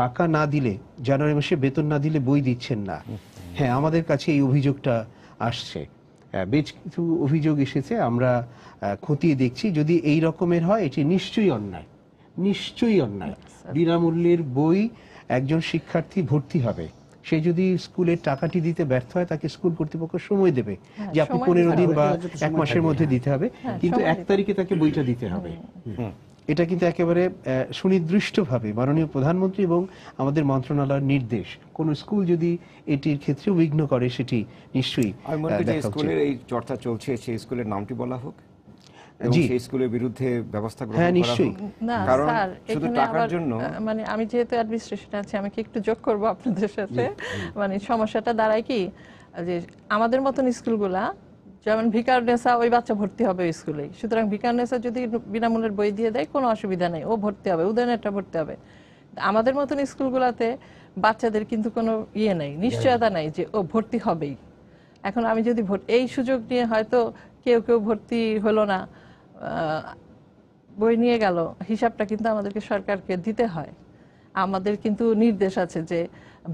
টাকা না দিলে, জানুয়ারি মাসে বেতন না দিলে বই দিচ্ছেন না। হ্যাঁ, আমাদের কাছে এই অভিযোগটা আসছে, বেশ কিছু অভিযোগ এসেছে, আমরা খতিয়ে দেখছি। যদি এই রকমের হয় এটি নিশ্চয়ই অন্যায়, নিশ্চয়ই অন্যায়। বিনামূল্যের বই একজন শিক্ষার্থী ভর্তি হবে, সে যদি স্কুলের টাকাটি দিতে ব্যর্থ হয় তাকে স্কুল কর্তৃপক্ষ সময় দেবে যে আপনি 15 দিন বা 1 মাসের মধ্যে দিতে হবে, কিন্তু 1 তারিখে তাকে বইটা দিতে হবে। এটা কিন্তু একেবারে সুনির্দিষ্টভাবে মাননীয় প্রধানমন্ত্রী এবং আমাদের মন্ত্রণালয়ের নির্দেশ। কোন স্কুল যদি এটির ক্ষেত্রে বিঘ্ন করে সেটি নিশ্চয়ই আমি মনে করি যে স্কুলের এই চর্চা চলছে, সেই স্কুলের নামটি বলা হোক এবং সেই স্কুলের বিরুদ্ধে ব্যবস্থা গ্রহণ করা হোক। না কারণ স্যার, শুধু এখানে টাকার আবার জন্য, মানে আমি যেহেতু অ্যাডমিনিস্ট্রেশনে আছি, আমি কি একটু যোগ করব আপনাদের সাথে। মানে সমস্যাটা দাঁড়ায় কি, যে আমাদের মতন স্কুলগুলা, যেমন ভিকারুন্নেসা, ওই বাচ্চা ভর্তি হবে ওই স্কুলেই, সুতরাং ভিকারুন্নেসা যদি বিনামূল্যের বই দিয়ে দেয় কোনো অসুবিধা নেই, ও ভর্তি হবে, উদয়নেরটা ভর্তি হবে। আমাদের মতন স্কুলগুলোতে বাচ্চাদের কিন্তু কোনো ইয়ে নেই, নিশ্চয়তা নাই যে ও ভর্তি হবেই। এখন আমি যদি এই সুযোগ নিয়ে হয়তো কেউ কেউ ভর্তি হলো না, বই নিয়ে গেল, হিসাবটা কিন্তু আমাদেরকে সরকারকে দিতে হয়। আমাদের কিন্তু নির্দেশ আছে যে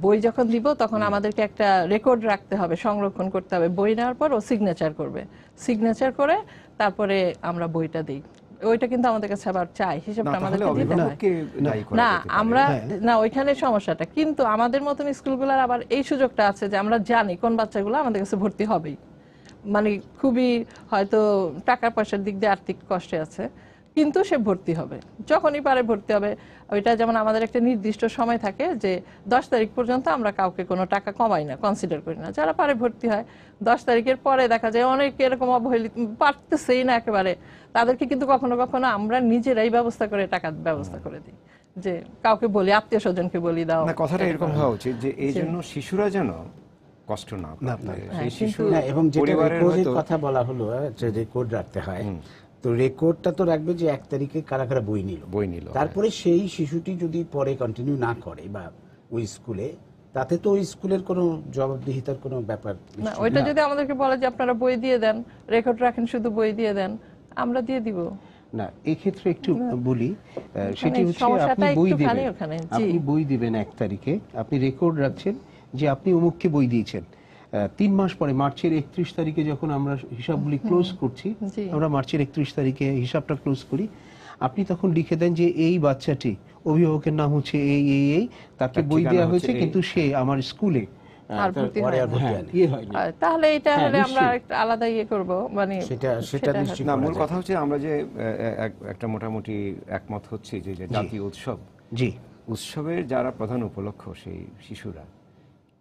বই যখন দিব তখন আমাদেরকে একটা রেকর্ড রাখতে হবে, সংরক্ষণ করতে হবে। বই নেওয়ার পর ও সিগনেচার করবে, সিগনেচার করে তারপরে আমরা বইটা দিই। ওইটা কিন্তু আমাদের কাছে আবার চাই, হিসাবটা আমাদেরকে দিতে হয়। না আমরা না, ওইখানে সমস্যাটা কিন্তু আমাদের মতন স্কুলগুলোর আবার এই সুযোগটা আছে যে আমরা জানি কোন বাচ্চাগুলো আমাদের কাছে ভর্তি হবেই, মানে খুবই হয়তো টাকা পয়সার দিক দিয়ে আর্থিক কষ্টে আছে, কিন্তু সে ভর্তি হবে, যখনই পারে ভর্তি হবে। ওইটা যেমন আমাদের একটা নির্দিষ্ট সময় থাকে যে 10 তারিখ পর্যন্ত আমরা কাউকে কোনো টাকা কমাই না, কনসিডার করি না। যারা পারে ভর্তি হয়। 10 তারিখের পরে দেখা যায় অনেক এরকম অবহেলিত পারতেছেই না একেবারে, তাদেরকে কিন্তু কখনো কখনো আমরা নিজেরাই ব্যবস্থা করে টাকার ব্যবস্থা করে দিই, যে কাউকে বলি, আত্মীয় স্বজনকে বলি দাও। না, কথাটা এরকম হওয়া উচিত যে এই জন্য শিশুরা যেন কষ্ট না পায়। সেই শিশু এবং যেটা পরিবারের রেকর্ডের হয়তো কথা বলা হলো, যে রেকর্ড রাখতে হয়, তো রেকর্ডটা তো রাখবে যে 1 তারিখে কারা কারা বই নিল, তারপরে সেই শিশুটি যদি পরে কন্টিনিউ না করে বা ওই স্কুলে, তাতে তো ওই স্কুলের কোনো জবাবদিহিতার কোনো ব্যাপার না। ওইটা যদি আমাদেরকে বলে যে আপনারা বই দিয়ে দেন, রেকর্ড রাখেন, শুধু বই দিয়ে দেন, আমরা দিয়ে দিব না। এই ক্ষেত্রে একটু বলি, সেটি হচ্ছে আপনি বই দিবেন 1 তারিখে, আপনি রেকর্ড রাখছেন যে আপনি অমুককে বই দিয়েছেন। 3 মাস পরে মার্চের 31 তারিখে যখন আমরা হিসাবগুলি ক্লোজ করছি, আমরা মার্চের 31 তারিখে হিসাবটা ক্লোজ করি, আপনি তখন লিখে দেন যে এই বাচ্চাটি অভিভাবকের নাম হচ্ছে এই, তাকে বই দেওয়া হয়েছে, কিন্তু সে আমার স্কুলে তাহলে এটা হলে আমরা একটা আলাদা ইয়ে করব, মানে সেটা নিশ্চিত না। মূল কথা হচ্ছে আমরা যে একটা মোটামুটি একমত হচ্ছে যে জাতীয় উৎসব, উৎসবের যারা প্রধান উপলক্ষ সেই শিশুরা,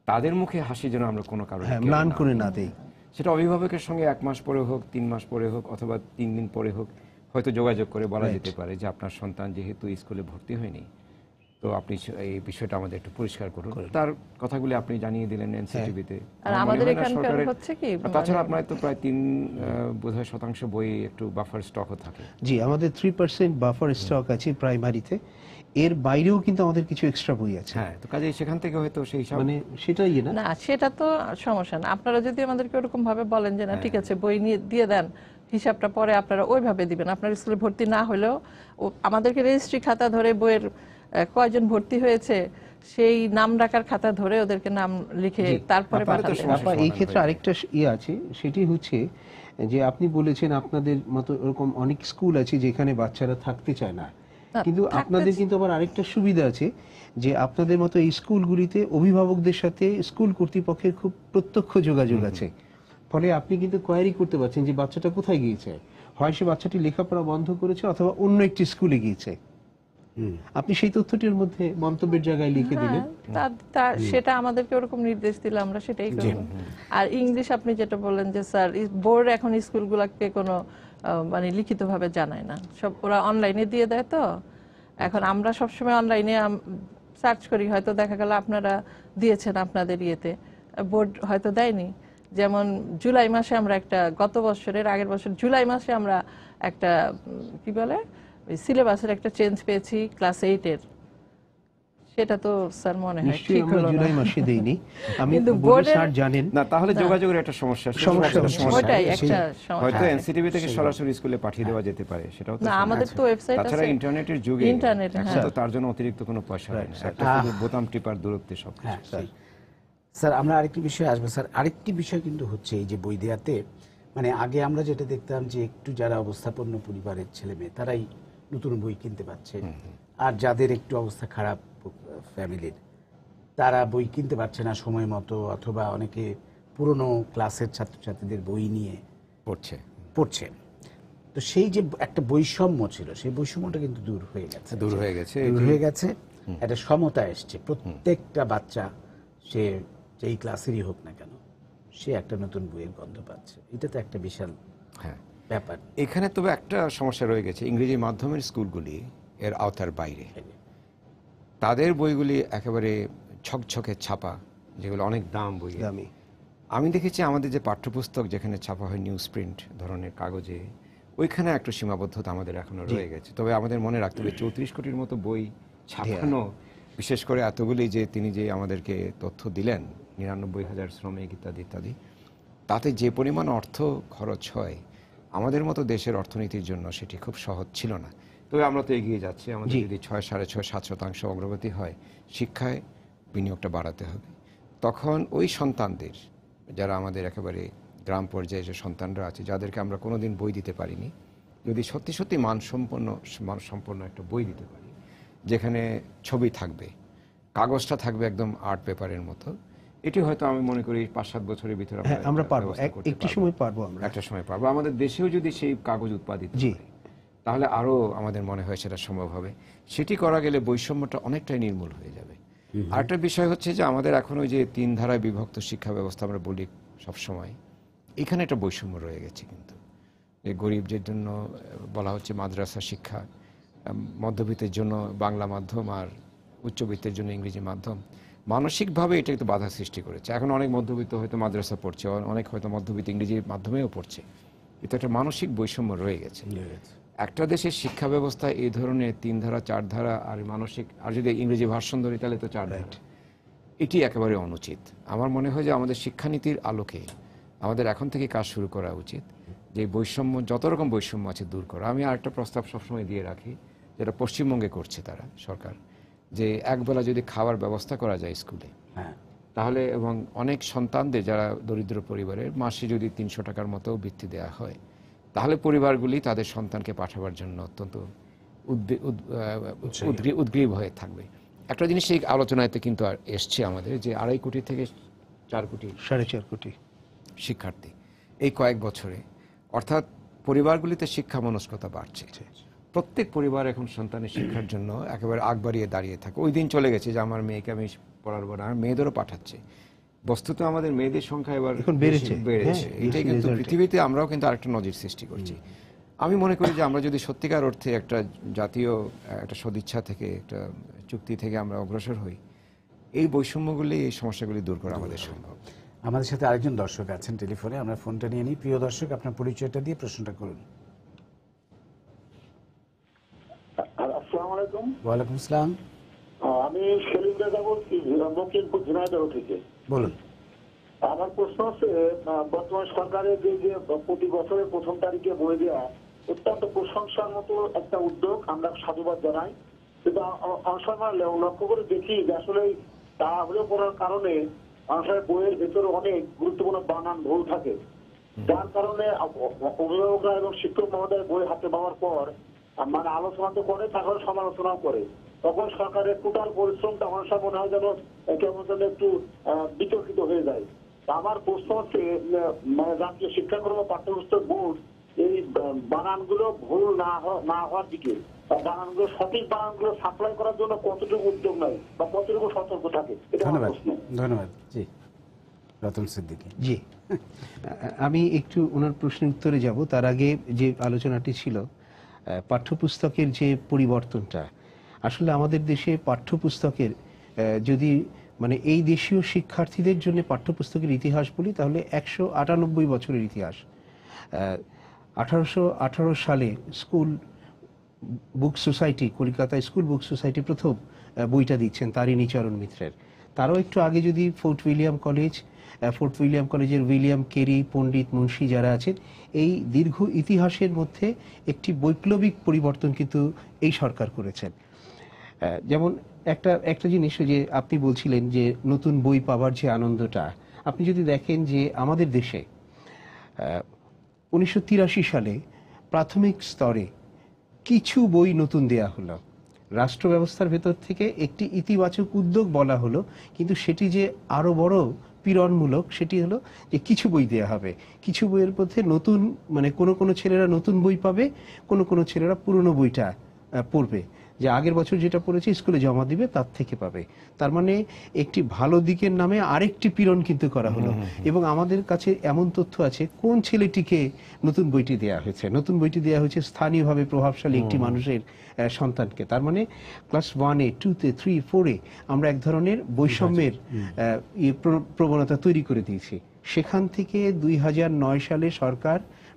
তাদের মুখে হাসি যেন আমরা কোনো কারণে ম্লান করে না দেই। সেটা অভিভাবকের সঙ্গে 1 মাস পরে হোক, 3 মাস পরে হোক, অথবা 3 দিন পরে হোক, হয়তো যোগাযোগ করে বলা যেতে পারে যে আপনার সন্তান যেহেতু স্কুলে ভর্তি হয়নি, তো আপনি এই বিষয়টা আমাদের একটু পরিষ্কার করুন। তার কথাগুলি আপনি জানিয়ে দিলেন এনসিটিভিতে। তাছাড়া আপনার তো প্রায় 3% বই একটু বাফার স্টকও থাকে। জি, আমাদের 3% বাফার স্টক আছে প্রাইমারিতে। এর বাইরেও কিন্তু আমাদের কিছু এক্সট্রা বই আছে। হ্যাঁ, তো কাজে সেখান থেকে হয়তো সেই হিসাব, মানে সেটাই না, সেটা তো সমস্যা না। আপনারা যদি আমাদেরকে ওরকম ভাবে বলেন যে না ঠিক আছে বই নিয়ে দিয়ে দেন, হিসাবটা পরে আপনারা ওইভাবে দিবেন। আপনার স্কুলে ভর্তি না হলেও আমাদেরকে রেজিস্ট্রি খাতা ধরে বইয়ের কয়জন ভর্তি হয়েছে সেই নাম ডাকার খাতা ধরে ওদেরকে নাম লিখে তারপরে পাঠাতে হবে। এই ক্ষেত্রে আরেকটা আছে, সেটি হচ্ছে যে আপনি বলেছেন আপনাদের মতো এরকম অনেক স্কুল আছে যেখানে বাচ্চারা থাকতে চায় না, কিন্তু আপনাদের কিন্তু আবার আরেকটা সুবিধা আছে যে আপনাদের মতো এই স্কুলগুলিতে অভিভাবকদের সাথে স্কুল কর্তৃপক্ষের খুব প্রত্যক্ষ যোগাযোগ আছে। ফলে আপনি কিন্তু কোয়ারি করতে পারছেন যে বাচ্চাটা কোথায় গিয়েছে, হয় সে বাচ্চাটি লেখাপড়া বন্ধ করেছে অথবা অন্য একটি স্কুলে গিয়েছে। আপনি সেই তথ্যটির মধ্যে মন্তব্যের জায়গায় লিখে দিলেন, সেটা আমাদেরকে ওরকম নির্দেশ দিলে আমরা সেটাই করব। আর ইংলিশ আপনি যেটা বললেন যে স্যার বোর্ড এখন স্কুলগুলোকে কোনো মানে লিখিতভাবে জানায় না, সব ওরা অনলাইনে দিয়ে দেয়। তো এখন আমরা সবসময় অনলাইনে সার্চ করি, হয়তো দেখা গেল আপনারা দিয়েছেন আপনাদের ইয়েতে, বোর্ড হয়তো দেয়নি। যেমন জুলাই মাসে আমরা একটা, গত বছরের আগের বছর জুলাই মাসে আমরা একটা কি বলে সিলেবাসের একটা চেঞ্জ পেয়েছি ক্লাস 8-এর। সেটা তো স্যার মনে হয় ঠিক হলো না। জুলাই মাসে দেইনি আমি, বোর্ড স্যার জানেন না, তাহলে যোগাযোগের একটা সমস্যা। ওইটাই একটা সমস্যা। হয়তো এনসিটিভি থেকে সরাসরি স্কুলে পাঠিয়ে দেওয়া যেতে পারে, সেটাও তো না, আমাদের তো ওয়েবসাইট আছে। তাছাড়া ইন্টারনেটের যুগে তো তার জন্য অতিরিক্ত কোনো পয়সা হয় না, একটা শুধু বোতাম টিপার দূরত্বে সব। স্যার আমরা আরেকটি বিষয় আসবো। স্যার আরেকটি বিষয় কিন্তু হচ্ছে এই যে বই দেওয়াতে, মানে আগে আমরা যেটা দেখতাম যে একটু যারা অবস্থাপন্ন পরিবারের ছেলে মেয়ে তারাই নতুন বই কিনতে পারছে, আর যাদের একটু অবস্থা খারাপ ফ্যামিলির তারা বই কিনতে পারছে না সময় মতো, অথবা অনেকে পুরনো ক্লাসের ছাত্রছাত্রীদের বই নিয়ে পড়ছে। তো সেই যে একটা বৈষম্য ছিল, সেই বৈষম্যটা কিন্তু দূর হয়ে গেছে। একটা সমতা এসছে, প্রত্যেকটা বাচ্চা সে যেই ক্লাসেরই হোক না কেন সে একটা নতুন বইয়ের গন্ধ পাচ্ছে। এটা তো একটা বিশাল ব্যাপার। এখানে তবে একটা সমস্যা রয়ে গেছে, ইংরেজি মাধ্যমের স্কুলগুলি এর আওতার বাইরে। তাদের বইগুলি একেবারে ছকছকে ছাপা, যেগুলো অনেক বই দামি। আমি দেখেছি আমাদের যে পাঠ্যপুস্তক যেখানে ছাপা হয় নিউজ প্রিন্ট ধরনের কাগজে, ওইখানে একটা সীমাবদ্ধতা আমাদের এখনো রয়ে গেছে। তবে আমাদের মনে রাখতে হবে 34 কোটির মতো বই ছাপানো বিশেষ করে এতগুলি যে তিনি যে আমাদেরকে তথ্য দিলেন ৯৯,০০০ শ্রমিক ইত্যাদি ইত্যাদি, তাতে যে পরিমাণ অর্থ খরচ হয় আমাদের মতো দেশের অর্থনীতির জন্য সেটি খুব সহজ ছিল না। তবে আমরা তো এগিয়ে যাচ্ছি। আমাদের যদি ৬, ৬.৫, ৭% অগ্রগতি হয়, শিক্ষায় বিনিয়োগটা বাড়াতে হবে। তখন ওই সন্তানদের, যারা আমাদের একেবারে গ্রাম পর্যায়ে যে সন্তানরা আছে, যাদেরকে আমরা কোনোদিন বই দিতে পারিনি, যদি সত্যি সত্যি মানসম্পন্ন একটা বই দিতে পারি, যেখানে ছবি থাকবে, কাগজটা থাকবে একদম আর্ট পেপারের মতো, এটি হয়তো আমি মনে করি ৫-৭ বছরের ভিতরে আমরা পারবো, ব্যবস্থা করতে একটি পারবো। সময় পারবো, আমরা একটা সময় পারবো। আমাদের দেশেও যদি সেই কাগজ উৎপাদিত হয়, তাহলে আরো আমাদের মনে হয় সেটা সম্ভব হবে। সেটি করা গেলে বৈষম্যটা অনেকটাই নির্মূল হয়ে যাবে। আরেকটা বিষয় হচ্ছে যে আমাদের এখন ওই যে 3 ধারায় বিভক্ত শিক্ষা ব্যবস্থা আমরা বলি সবসময়, এখানে একটা বৈষম্য রয়ে গেছে। কিন্তু এই গরিবদের জন্য বলা হচ্ছে মাদ্রাসা শিক্ষা, মধ্যবিত্তের জন্য বাংলা মাধ্যম, আর উচ্চবিত্তের জন্য ইংরেজি মাধ্যম। মানসিকভাবে এটা একটু বাধা সৃষ্টি করেছে। এখন অনেক মধ্যবিত্ত হয়তো মাদ্রাসা পড়ছে, অনেক হয়তো মধ্যবিত্ত ইংরেজি মাধ্যমেও পড়ছে, কিন্তু একটা মানসিক বৈষম্য রয়ে গেছে। একটা দেশের শিক্ষা ব্যবস্থা এই ধরনের 3 ধারা 4 ধারা আর মানসিক, আর যদি ইংরেজি ভার্সন ধরি তাহলে তো 4 ধারা, এটি একেবারে অনুচিত। আমার মনে হয় যে আমাদের শিক্ষানীতির আলোকে আমাদের এখন থেকে কাজ শুরু করা উচিত, যে বৈষম্য, যত রকম বৈষম্য আছে দূর করা। আমি আরেকটা প্রস্তাব সবসময় দিয়ে রাখি, যেটা পশ্চিমবঙ্গে করছে তারা, সরকার, যে একবেলা যদি খাওয়ার ব্যবস্থা করা যায় স্কুলে, তাহলে, এবং অনেক সন্তানদের যারা দরিদ্র পরিবারের মাসে যদি 300 টাকার মতো বৃত্তি দেওয়া হয়, তাহলে পরিবারগুলি তাদের সন্তানকে পাঠাবার জন্য অত্যন্ত উদ্গ্রীব হয়ে থাকবে। একটা জিনিস এই আলোচনাতে কিন্তু এসছে আমাদের, যে 2.5 কোটি থেকে 4 কোটি, 4.5 কোটি শিক্ষার্থী এই কয়েক বছরে, অর্থাৎ পরিবারগুলিতে শিক্ষা মনস্কতা বাড়ছে। প্রত্যেক পরিবার এখন সন্তানের শিক্ষার জন্য একেবারে আগ বাড়িয়ে দাঁড়িয়ে থাকে। ওই দিন চলে গেছে যে আমার মেয়েকে আমি পড়াবো না, মেয়েদেরও পাঠাচ্ছে। বস্তুত আমাদের মেয়েদের সংখ্যা এবার বেড়েছে। এটাই কিন্তু পৃথিবীতে আমরাও কিন্তু আরেকটা নজির সৃষ্টি করছি। আমি মনে করি যে আমরা যদি সত্যিকার অর্থে একটা জাতীয় একটা সদিচ্ছা থেকে, একটা চুক্তি থেকে আমরা অগ্রসর হই, এই বৈষম্যগুলি, এই সমস্যাগুলি দূর করা আমাদের সম্ভব। আমাদের সাথে আরেকজন দর্শক আছেন টেলিফোনে, আমরা ফোনটা নিয়ে নিই। প্রিয় দর্শক, আপনার পরিচয়টা দিয়ে প্রশ্নটা করুন। আসসালামু আলাইকুম। ওয়ালাইকুম আসসালাম। আমি সেলিম রেজা বলছি মকিমপুর ঝিনাইদহ থেকে। বলুন। আমার প্রশ্ন হচ্ছে, বর্তমান সরকারের যে প্রতি বছরের 1ম তারিখে বই দেওয়া অত্যন্ত প্রশংসার মতো একটা উদ্যোগ, আমরা সাধুবাদ জানাই। কিন্তু অনেক সময় লক্ষ্য করে দেখি যে আসলে তাড়াহুড়ো করার কারণে মানুষের বইয়ের ভেতরে অনেক গুরুত্বপূর্ণ বানান ভুল থাকে, যার কারণে অভিভাবকরা এবং শিক্ষক মহোদয় বই হাতে পাওয়ার পর মানে আলোচনা তো করে, তারপরে সমালোচনাও করে। তখন সরকারের টোটাল পরিশ্রমটা অনেক সময় মনে হয় যেন কেমন যেন একটু বিতর্কিত হয়ে যায়। আমার প্রশ্ন হচ্ছে, মানে জাতীয় শিক্ষাক্রম পাঠ্যপুস্তক বোর্ড এই বানানগুলো ভুল না হওয়ার দিকে, বানানগুলো সঠিক বানানগুলো সাপ্লাই করার জন্য কতটুকু উদ্যোগ নেয় বা কতটুকু সতর্ক থাকে, এটা আমার প্রশ্ন। ধন্যবাদ। জি, রতন সিদ্দিকী। জি, আমি একটু ওনার প্রশ্নের উত্তরে যাব। তার আগে যে আলোচনাটি ছিল পাঠ্যপুস্তকের যে পরিবর্তনটা, আসলে আমাদের দেশে পাঠ্যপুস্তকের যদি মানে এই দেশীয় শিক্ষার্থীদের জন্য পাঠ্যপুস্তকের ইতিহাস বলি, তাহলে 198 বছরের ইতিহাস। 1818 সালে school book society, Kolkata school book society প্রথম বইটা দিচ্ছেন তারিণীচরণ মিত্রের। তারও একটু আগে যদি ফোর্ট উইলিয়াম কলেজের উইলিয়াম কেরি, পণ্ডিত, মুন্সি যারা আছেন, এই দীর্ঘ ইতিহাসের মধ্যে একটি বৈপ্লবিক পরিবর্তন কিন্তু এই সরকার করেছেন। যেমন একটা জিনিস, যে আপনি বলছিলেন যে নতুন বই পাওয়ার যে আনন্দটা, আপনি যদি দেখেন যে আমাদের দেশে 1983 সালে প্রাথমিক স্তরে কিছু বই নতুন দেয়া হলো, রাষ্ট্র ব্যবস্থার ভেতর থেকে একটি ইতিবাচক উদ্যোগ বলা হলো, কিন্তু সেটি যে আরো বড় পীড়নমূলক, সেটি হলো যে কিছু বই দেয়া হবে। কিছু বইয়ের মধ্যে নতুন, মানে কোনো ছেলেরা নতুন বই পাবে, কোনো ছেলেরা পুরনো বইটা পড়বে, যে আগের বছর যেটা পড়েছে স্কুলে জমা দিবে তার থেকে পাবে। তার মানে একটি ভালো দিকের নামে আরেকটি পীড়ন কিন্তু করা হলো। এবং আমাদের কাছে এমন তথ্য আছে কোন ছেলেটিকে নতুন বইটি দেয়া হয়েছে। নতুন বইটি দেয়া হয়েছে স্থানীয়ভাবে প্রভাবশালী একটি মানুষের সন্তানকে। তার মানে ক্লাস 1-এ, 2-তে, 3, 4-এ আমরা এক ধরনের বৈষম্যের প্রবণতা তৈরি করে দিয়েছি। সেখান থেকে 2009 সালে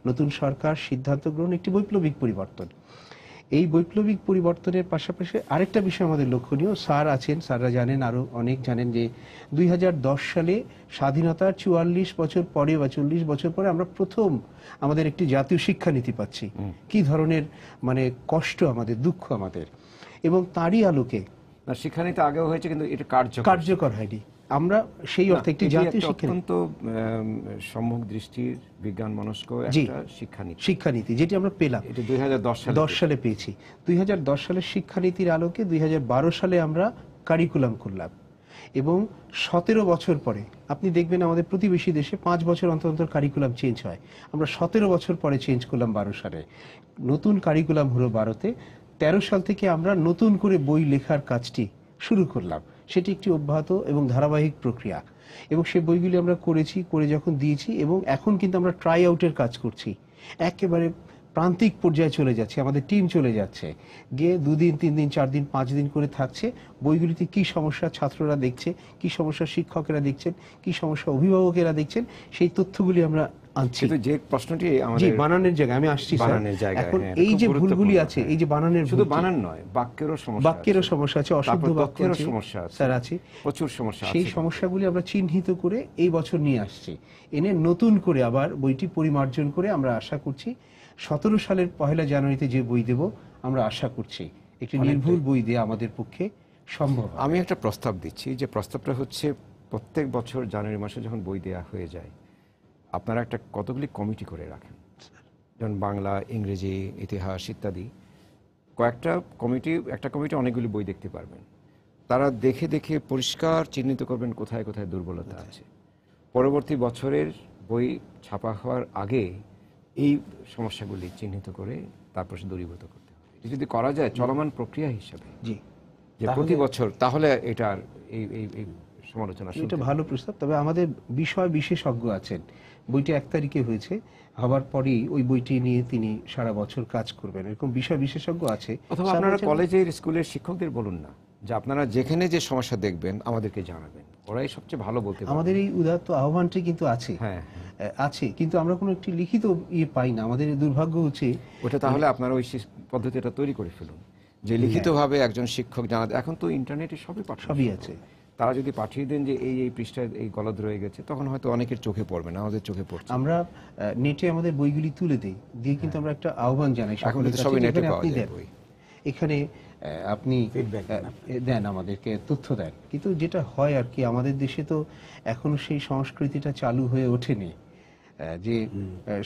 নতুন সরকার সিদ্ধান্ত গ্রহণ, একটি বৈপ্লবিক পরিবর্তন। এই বৈপ্লবিক পরিবর্তনের পাশাপাশি আরেকটা বিষয় আমাদের লক্ষণীয়, স্যার আছেন, স্যাররা জানেন, আরো অনেক জানেন যে 2010 সালে স্বাধীনতার 44 বছর পরে বা 40 বছর পরে আমরা প্রথম আমাদের একটি জাতীয় শিক্ষানীতি পাচ্ছি। কি ধরনের মানে কষ্ট আমাদের, দুঃখ আমাদের, এবং তারই আলোকে না, শিক্ষানীতি আগেও হয়েছে কিন্তু এটা কার্যকর হয়নি। আমরা সেই অর্থে একটি জাতীয় অত্যন্ত সম্মুখ দৃষ্টির বিজ্ঞান মনস্ক একটা শিক্ষানীতি যেটি আমরা পেলাম, এটা 2010 সালে পেয়েছি। 2010 সালের শিক্ষানীতির আলোকে 2012 সালে আমরা কারিকুলাম করলাম, এবং 17 বছর পরে আপনি দেখবেন আমাদের প্রতিবেশী দেশে 5 বছর অন্তর অন্তর কারিকুলাম চেঞ্জ হয়। আমরা 17 বছর পরে চেঞ্জ করলাম 12 সালে, নতুন কারিকুলাম হলো 12-তে। 13 সাল থেকে আমরা নতুন করে বই লেখার কাজটি শুরু করলাম। সেটি একটি অব্যাহত এবং ধারাবাহিক প্রক্রিয়া, এবং সেই বইগুলি আমরা করে যখন দিয়েছি, এবং এখন কিন্তু আমরা ট্রাই আউটের কাজ করছি, একেবারে প্রান্তিক পর্যায়ে চলে যাচ্ছে, আমাদের টিম চলে যাচ্ছে, গিয়ে 2 দিন 3 দিন 4 দিন 5 দিন করে থাকছে, বইগুলিতে কি সমস্যা ছাত্ররা দেখছে, কি সমস্যা শিক্ষকেরা দেখছেন, কি সমস্যা অভিভাবকেরা দেখছেন, সেই তথ্যগুলি আমরা আনছি। যে প্রশ্নটি আমাদের বানানের জায়গায় আমি আসছি স্যার, এখন এই যে ভুলগুলি আছে, এই যে বানানের, শুধু বানান নয়, বাক্যেরও সমস্যা আছে, অশুদ্ধ বাক্যের সমস্যা স্যার আছে, প্রচুর সমস্যা। সেই সমস্যাগুলি আমরা চিহ্নিত করে এই বছর নিয়ে আসছি, এনে নতুন করে আবার বইটি পরিমার্জন করে আমরা আশা করছি 17 সালের 1 জানুয়ারিতে যে বই দেব, আমরা আশা করছি একটি নির্ভুল বই দেওয়া আমাদের পক্ষে সম্ভব। আমি একটা প্রস্তাব দিচ্ছি, যে প্রস্তাবটা হচ্ছে প্রত্যেক বছর জানুয়ারি মাসে যখন বই দেওয়া হয়ে যায়, আপনারা একটা কতগুলি কমিটি করে রাখেন, যেমন বাংলা, ইংরেজি, ইতিহাস ইত্যাদি, একটা কমিটি অনেকগুলি বই দেখতে পারবেন। তারা দেখে দেখে পরিষ্কার চিহ্নিত করবেন কোথায় কোথায় দুর্বলতা আছে। পরবর্তী বছরের বই ছাপা হওয়ার আগে এই সমস্যাগুলি চিহ্নিত করে তারপর দূরীভূত করতে হবে। এটা যদি করা যায় চলমান প্রক্রিয়া হিসাবে, যে প্রতি বছর, তাহলে এটার এই সমালোচনা এটা ভালো প্রস্তাব। তবে আমাদের বিষয় বিশেষজ্ঞ আছেন, বইটি 1 তারিখে হয়েছে, হবার পরেই ওই বইটি নিয়ে তিনি সারা বছর কাজ করবেন, এরকম বিষয় বিশেষজ্ঞ আছে। অথবা আপনারা কলেজের স্কুলের শিক্ষকদের বলুন না যে আপনারা যেখানে যে সমস্যা দেখবেন আমাদেরকে জানাবেন, ওরাই সবচেয়ে ভালো বলতে পারবে। আমাদের এই উদাত্ত আহ্বানটি কিন্তু আছে, আছে, কিন্তু আমরা কোনো একটি লিখিত পাই না। আমাদের দুর্ভাগ্য হচ্ছে ওটা, তাহলে আপনারা ওই পদ্ধতিটা তৈরি করে ফেলুন, যে লিখিতভাবে একজন শিক্ষক জানাতে। এখন তো ইন্টারনেটে সবই আছে, তারা যদি পাঠিয়ে দেন যে এই পৃষ্ঠায় এই গলদ রয়ে গেছে, তখন হয়তো অনেকের চোখে পড়বে না, আমাদের চোখে পড়ছে। আমরা নেটে আমাদের বইগুলি তুলে দিই, দিয়ে কিন্তু আমরা একটা আহ্বান জানাই, সবই নেটে পাওয়া যায় বই। এখানে আপনি দেন, আমাদেরকে তথ্য দেন, কিন্তু যেটা হয় আর কি, আমাদের দেশে তো এখনো সেই সংস্কৃতিটা চালু হয়ে ওঠেনি, যে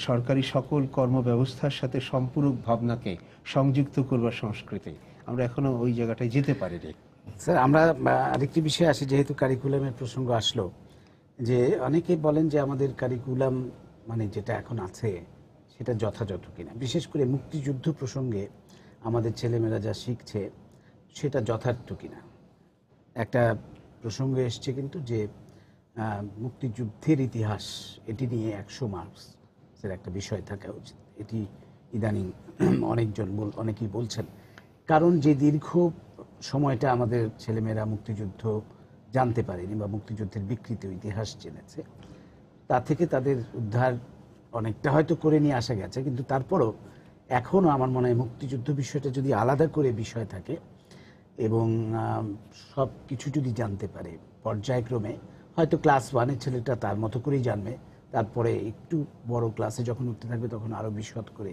সরকারি সকল কর্মব্যবস্থার সাথে সম্পূরক ভাবনাকে সংযুক্ত করবার সংস্কৃতি, আমরা এখনো ওই জায়গাটায় যেতে পারিনি। স্যার, আমরা আরেকটি বিষয়ে আসি, যেহেতু কারিকুলামের প্রসঙ্গ আসলো, যে অনেকেই বলেন যে আমাদের কারিকুলাম মানে যেটা এখন আছে সেটা যথাযথ কিনা, বিশেষ করে মুক্তিযুদ্ধ প্রসঙ্গে আমাদের ছেলেমেয়েরা যা শিখছে সেটা যথার্থ কিনা। একটা প্রসঙ্গ এসছে কিন্তু যে মুক্তিযুদ্ধের ইতিহাস, এটি নিয়ে 100 মার্কসের একটা বিষয় থাকা উচিত। এটি ইদানিং অনেকেই বলছেন, কারণ যে দীর্ঘ সময়টা আমাদের ছেলেমেয়েরা মুক্তিযুদ্ধ জানতে পারেনি বা মুক্তিযুদ্ধের বিকৃত ইতিহাস জেনেছে, তা থেকে তাদের উদ্ধার অনেকটা হয়তো করে নিয়ে আসা গেছে, কিন্তু তারপরও এখনও আমার মনে হয় মুক্তিযুদ্ধ বিষয়টা যদি আলাদা করে বিষয় থাকে এবং সব কিছু যদি জানতে পারে পর্যায়ক্রমে, হয়তো ক্লাস 1-এর ছেলেটা তার মতো করেই জানবে, তারপরে একটু বড় ক্লাসে যখন উঠতে থাকবে তখন আরও বিশদ করে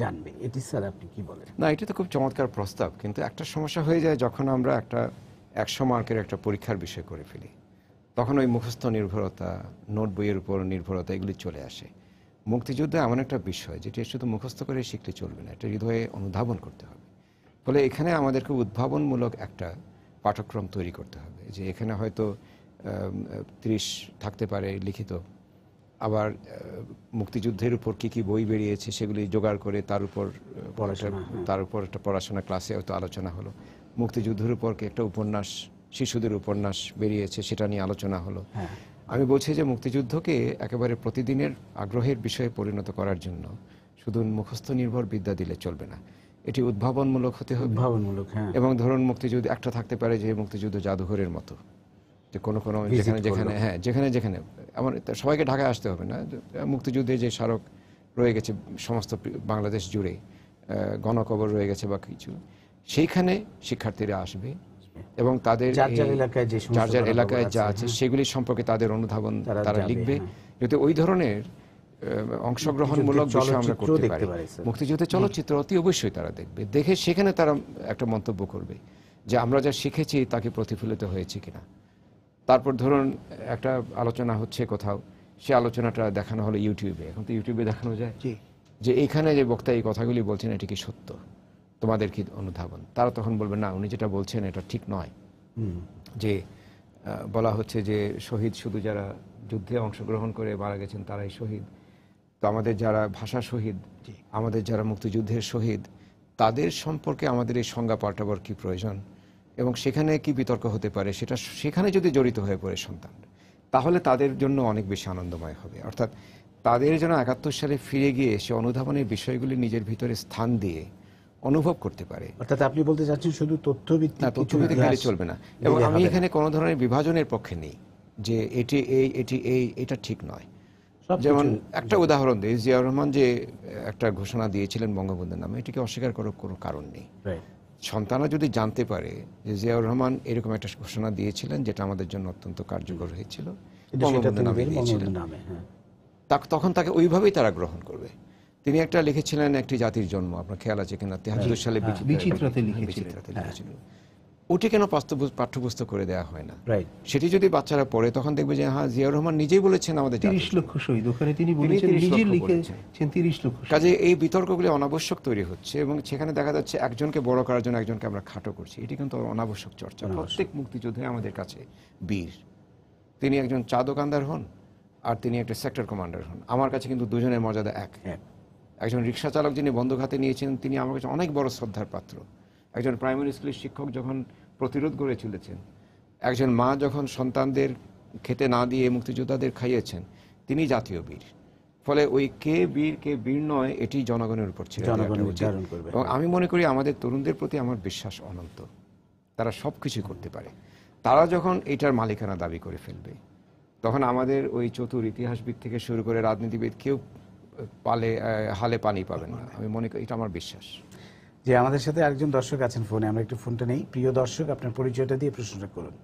জানবে। এটি স্যার আপনি কি বলেন? না, এটা তো খুব চমৎকার প্রস্তাব, কিন্তু একটা সমস্যা হয়ে যায় যখন আমরা একটা 100 মার্কের একটা পরীক্ষার বিষয় করে ফেলি, তখন ওই মুখস্থ নির্ভরতা, নোট বইয়ের উপর নির্ভরতা এগুলি চলে আসে। মুক্তিযুদ্ধ এমন একটা বিষয় যেটি শুধু মুখস্থ করে শিখলে চলবে না, এটা হৃদয়ে অনুধাবন করতে হবে। ফলে এখানে আমাদেরকে উদ্ভাবনমূলক একটা পাঠ্যক্রম তৈরি করতে হবে, যে এখানে হয়তো 30 থাকতে পারে লিখিত, আবার মুক্তিযুদ্ধের উপর কি কি বই বেরিয়েছে সেগুলি জোগাড় করে তার উপর একটা পড়াশোনা ক্লাসে হয়তো আলোচনা হলো। মুক্তিযুদ্ধের উপর কি একটা উপন্যাস, শিশুদের উপন্যাস বেরিয়েছে, সেটা নিয়ে আলোচনা হলো। আমি বলছি যে মুক্তিযুদ্ধকে একেবারে প্রতিদিনের আগ্রহের বিষয়ে পরিণত করার জন্য শুধু মুখস্থ নির্ভর বিদ্যা দিলে চলবে না, এটি উদ্ভাবনমূলক হতে হবে। এবং ধরুন মুক্তিযুদ্ধ একটা থাকতে পারে যে মুক্তিযুদ্ধ জাদুঘরের মতো, যে কোনো যেখানে আমার সবাইকে ঢাকায় আসতে হবে না, মুক্তিযুদ্ধে যে স্মারক রয়ে গেছে সমস্ত বাংলাদেশ জুড়ে, গণকবর রয়ে গেছে বা কিছু, সেইখানে শিক্ষার্থীরা আসবে এবং তাদের যার যার এলাকায় যে সমস্ত যার যার গণকবর এলাকায় যা আছে, আছে হ্যাঁ। সেগুলি সম্পর্কে তাদের অনুধাবন তারা তারা যাবে, লিখবে, হ্যাঁ। যাতে ওই ধরনের অংশগ্রহণমূলক বিষয় আমরা চলচ্চিত্রও করতে দেখতে পারি। পারে, স্যার। মুক্তিযুদ্ধের চলচ্চিত্র অতি অবশ্যই তারা দেখবে, দেখে সেখানে তারা একটা মন্তব্য করবে যে আমরা যা শিখেছি তাকে প্রতিফলিত হয়েছে কিনা। তারপর ধরুন একটা আলোচনা হচ্ছে কোথাও, সে আলোচনাটা দেখানো হলো ইউটিউবে, এখন তো ইউটিউবে দেখানো যায় জি। যে এইখানে যে বক্তা এই কথাগুলি বলছেন এটি কি সত্য, তোমাদের কি অনুধাবন। তারা তখন বলবে না, উনি যেটা বলছেন এটা ঠিক নয়। যে বলা হচ্ছে যে শহীদ শুধু যারা যুদ্ধে অংশগ্রহণ করে মারা গেছেন তারাই শহীদ, তো আমাদের যারা ভাষা শহীদ, আমাদের যারা মুক্তিযুদ্ধের শহীদ, তাদের সম্পর্কে আমাদের এই সংজ্ঞা পাল্টাবার কি প্রয়োজন এবং সেখানে কি বিতর্ক হতে পারে, সেটা সেখানে যদি জড়িত হয়ে পড়ে সন্তান, তাহলে তাদের জন্য অনেক বেশি আনন্দময় হবে। অর্থাৎ তাদের যেন 71 সালে ফিরে গিয়ে সে অনুধাবনের বিষয়গুলি নিজের ভিতরে স্থান দিয়ে অনুভব করতে পারে। অর্থাৎ আপনি বলতে চাচ্ছেন শুধু তথ্যভিত্তিক না, কিছু তথ্যভিত্তিক ইতিহাস গেলে চলবে না। এবং দিলে আমি হবে না। এখানে কোনো ধরনের বিভাজনের পক্ষে নেই যে এটি এই এটি এই, এটা ঠিক নয়। সবকিছু যেমন একটা উদাহরণ দিই, জিয়াউর রহমান যে একটা ঘোষণা দিয়েছিলেন বঙ্গবন্ধুর নামে, এটিকে অস্বীকার করার কোনো কারণ নেই। Right. সন্তানরা যদি জানতে পারে যে জিয়াউর রহমান এরকম একটা ঘোষণা দিয়েছিলেন যেটা আমাদের জন্য অত্যন্ত কার্যকর হয়েছিল, কিন্তু সেটা বঙ্গবন্ধুর নামে তিনি দিয়েছিলেন, বঙ্গবন্ধুর নামে, হ্যাঁ। তখন তাকে ওইভাবেই তারা গ্রহণ করবে। তিনি একটা লিখেছিলেন একটি জাতির জন্ম, আপনার খেয়াল আছে কিনা, 73 সালে বিচিত্রাতে লিখেছিলেন। বিচিত্রাতে লিখেছিলেন। ওটি কেন পাঠ্যপুস্তক করে দেওয়া হয় না? Right. সেটি যদি বাচ্চারা পড়ে তখন দেখবে যে হ্যাঁ, জিয়াউর রহমান নিজেই বলেছেন আমাদের 30 লক্ষ শহীদ, ওখানে তিনি বলেছেন, 30 নিজে লক্ষ লিখেছেন 30 লক্ষ শহীদ। কাজে এই বিতর্কগুলি অনাবশ্যক তৈরি হচ্ছে এবং সেখানে দেখা যাচ্ছে একজনকে বড় করার জন্য একজনকে আমরা খাটো করছি। এটি কিন্তু অনাবশ্যক চর্চা। প্রত্যেক মুক্তিযোদ্ধা আমাদের কাছে বীর, তিনি একজন চা দোকানদার হন আর তিনি একটা সেক্টর কমান্ডার হন, আমার কাছে কিন্তু দুজনের মর্যাদা এক। একজন রিক্সা চালক যিনি বন্দুক হাতে নিয়েছেন তিনি আমার কাছে অনেক বড় শ্রদ্ধার পাত্র। একজন প্রাইমারি স্কুলের শিক্ষক যখন প্রতিরোধ গড়ে চলেছেন, একজন মা যখন সন্তানদের খেতে না দিয়ে মুক্তিযোদ্ধাদের খাইয়েছেন, তিনি জাতীয় বীর। ফলে ওই কে বীর কে বীর নয়, এটি জনগণের উপর ছেড়ে দেওয়া জনগণ উচিত। নির্ধারণ করবে। এবং আমি মনে করি আমাদের তরুণদের প্রতি আমার বিশ্বাস অনন্ত, তারা সব কিছুই করতে পারে। তারা যখন এটার মালিকানা দাবি করে ফেলবে তখন আমাদের ওই চতুর ইতিহাসবিদ থেকে শুরু করে রাজনীতিবিদ কেউ হালে পানি পাবেন না। আমি মনে করি, এটা আমার বিশ্বাস। যে আমাদের সাথে আরেকজন দর্শক আছেন ফোনে, আমরা একটু ফোনটা নেই। প্রিয় দর্শক, আপনার পরিচয়টা দিয়ে প্রশ্নটা করুন।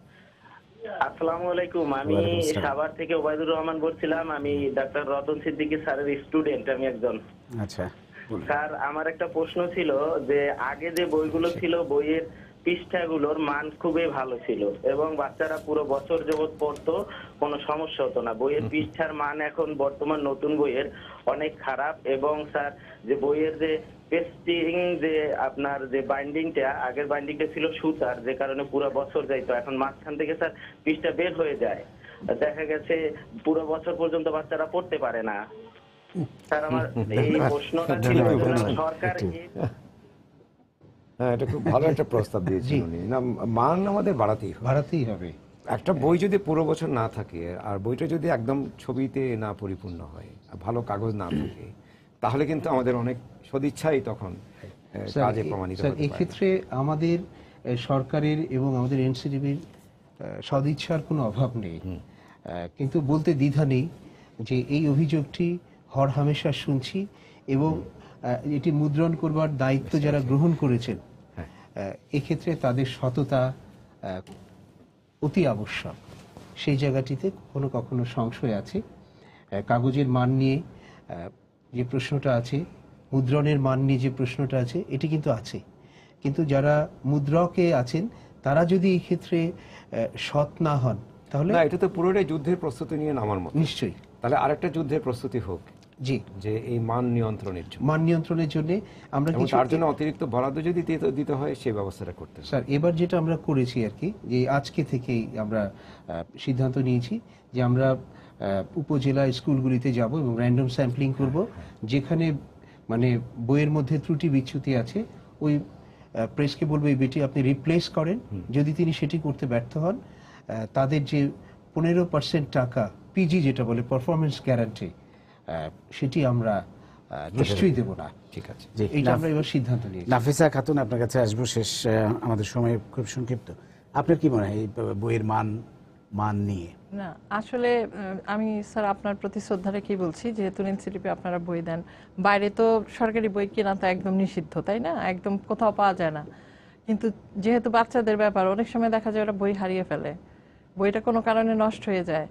আসসালামু আলাইকুম, আমি ওয়ালাইকুম আসসালাম। সাভার থেকে ওবায়দুর রহমান বলছিলাম। আমি ডাক্তার রতন সিদ্দিকী স্যারের স্টুডেন্ট, আমি একজন। আচ্ছা, বলুন। স্যার, আমার একটা প্রশ্ন ছিল যে আগে যে বইগুলো ছিল, বইয়ের পৃষ্ঠাগুলোর মান খুবই ভালো ছিল এবং বাচ্চারা পুরো বছর যাবত পড়তো, কোনো সমস্যা হতো না। বইয়ের পৃষ্ঠার মান এখন বর্তমান নতুন বইয়ের অনেক খারাপ। এবং স্যার, যে বইয়ের যে পেস্টিং, যে আপনার যে বাইন্ডিংটা, আগের বাইন্ডিংটা ছিল সুতার, যে কারণে পুরো বছর যাইতো, এখন মাঝখান থেকে স্যার পৃষ্ঠা বের হয়ে যায়, দেখা গেছে পুরো বছর পর্যন্ত বাচ্চারা পড়তে পারে না। স্যার, আমার এই প্রশ্নটা ছিল, সরকার হ্যাঁ, এটা খুব ভালো একটা প্রস্তাব দিয়েছেন উনি। না, মান আমাদের বাড়াতেই হবে। একটা বই যদি পুরো বছর না থাকে আর বইটা যদি একদম ছবিতে না পরিপূর্ণ হয়, ভালো কাগজ না থাকে, তাহলে কিন্তু আমাদের অনেক সদিচ্ছাই তখন কাজে প্রমাণিত স্যার, হতে এই পারে। ক্ষেত্রে আমাদের সরকারের এবং আমাদের এনসিটিভির সদিচ্ছার কোনো অভাব নেই, কিন্তু বলতে দ্বিধা নেই যে এই অভিযোগটি হরহামেশা শুনছি এবং এটি মুদ্রণ করবার দায়িত্ব যারা গ্রহণ করেছেন, এক্ষেত্রে তাদের সততা অতি আবশ্যক। সেই জায়গাটিতে কখনো কখনো সংশয় আছে। কাগজের মান নিয়ে যে প্রশ্নটা আছে, মুদ্রণের মান নিয়ে যে প্রশ্নটা আছে, এটি কিন্তু আছে। কিন্তু যারা মুদ্রকে আছেন তারা যদি এই ক্ষেত্রে সৎ না হন, তাহলে না, এটা তো পুরোটাই যুদ্ধের প্রস্তুতি নিয়ে নামার মতো। নিশ্চয়ই। তাহলে আরেকটা যুদ্ধের প্রস্তুতি হোক, জি, যে এই মান নিয়ন্ত্রণের জন্য, মান নিয়ন্ত্রণের জন্য আমরা এবং কিছু, তার জন্য অতিরিক্ত বরাদ্দ যদি দিতে হয় সেই ব্যবস্থাটা করতে হবে। স্যার, এবার যেটা আমরা করেছি আর কি, যে আজকে থেকেই আমরা সিদ্ধান্ত নিয়েছি যে আমরা উপজেলা স্কুলগুলিতে যাব এবং র্যান্ডম স্যাম্পলিং করব। যেখানে মানে বইয়ের মধ্যে ত্রুটি বিচ্যুতি আছে, ওই প্রেসকে বলবো এই বেটি আপনি রিপ্লেস করেন। যদি তিনি সেটি করতে ব্যর্থ হন, তাদের যে 15% টাকা পিজি যেটা বলে পারফরমেন্স গ্যারান্টি, সেটি আমরা নিশ্চয়ই দেব না। ঠিক আছে, এইটা আমরা এবার সিদ্ধান্ত নিয়েছি। নাফিসা খাতুন, আপনার কাছে আসবো শেষ, আমাদের সময় খুব সংক্ষিপ্ত। আপনার কি মনে হয় এই বইয়ের মান নিয়ে? না আসলে আমি স্যার আপনার প্রতি শ্রদ্ধা রেখেই বলছি, যেহেতু এনসিটিপি আপনারা বই দেন, বাইরে তো সরকারি বই কেনা তো একদম নিষিদ্ধ, তাই না? একদম কোথাও পাওয়া যায় না। কিন্তু যেহেতু বাচ্চাদের ব্যাপার, অনেক সময় দেখা যায় ওরা বই হারিয়ে ফেলে, বইটা কোনো কারণে নষ্ট হয়ে যায়,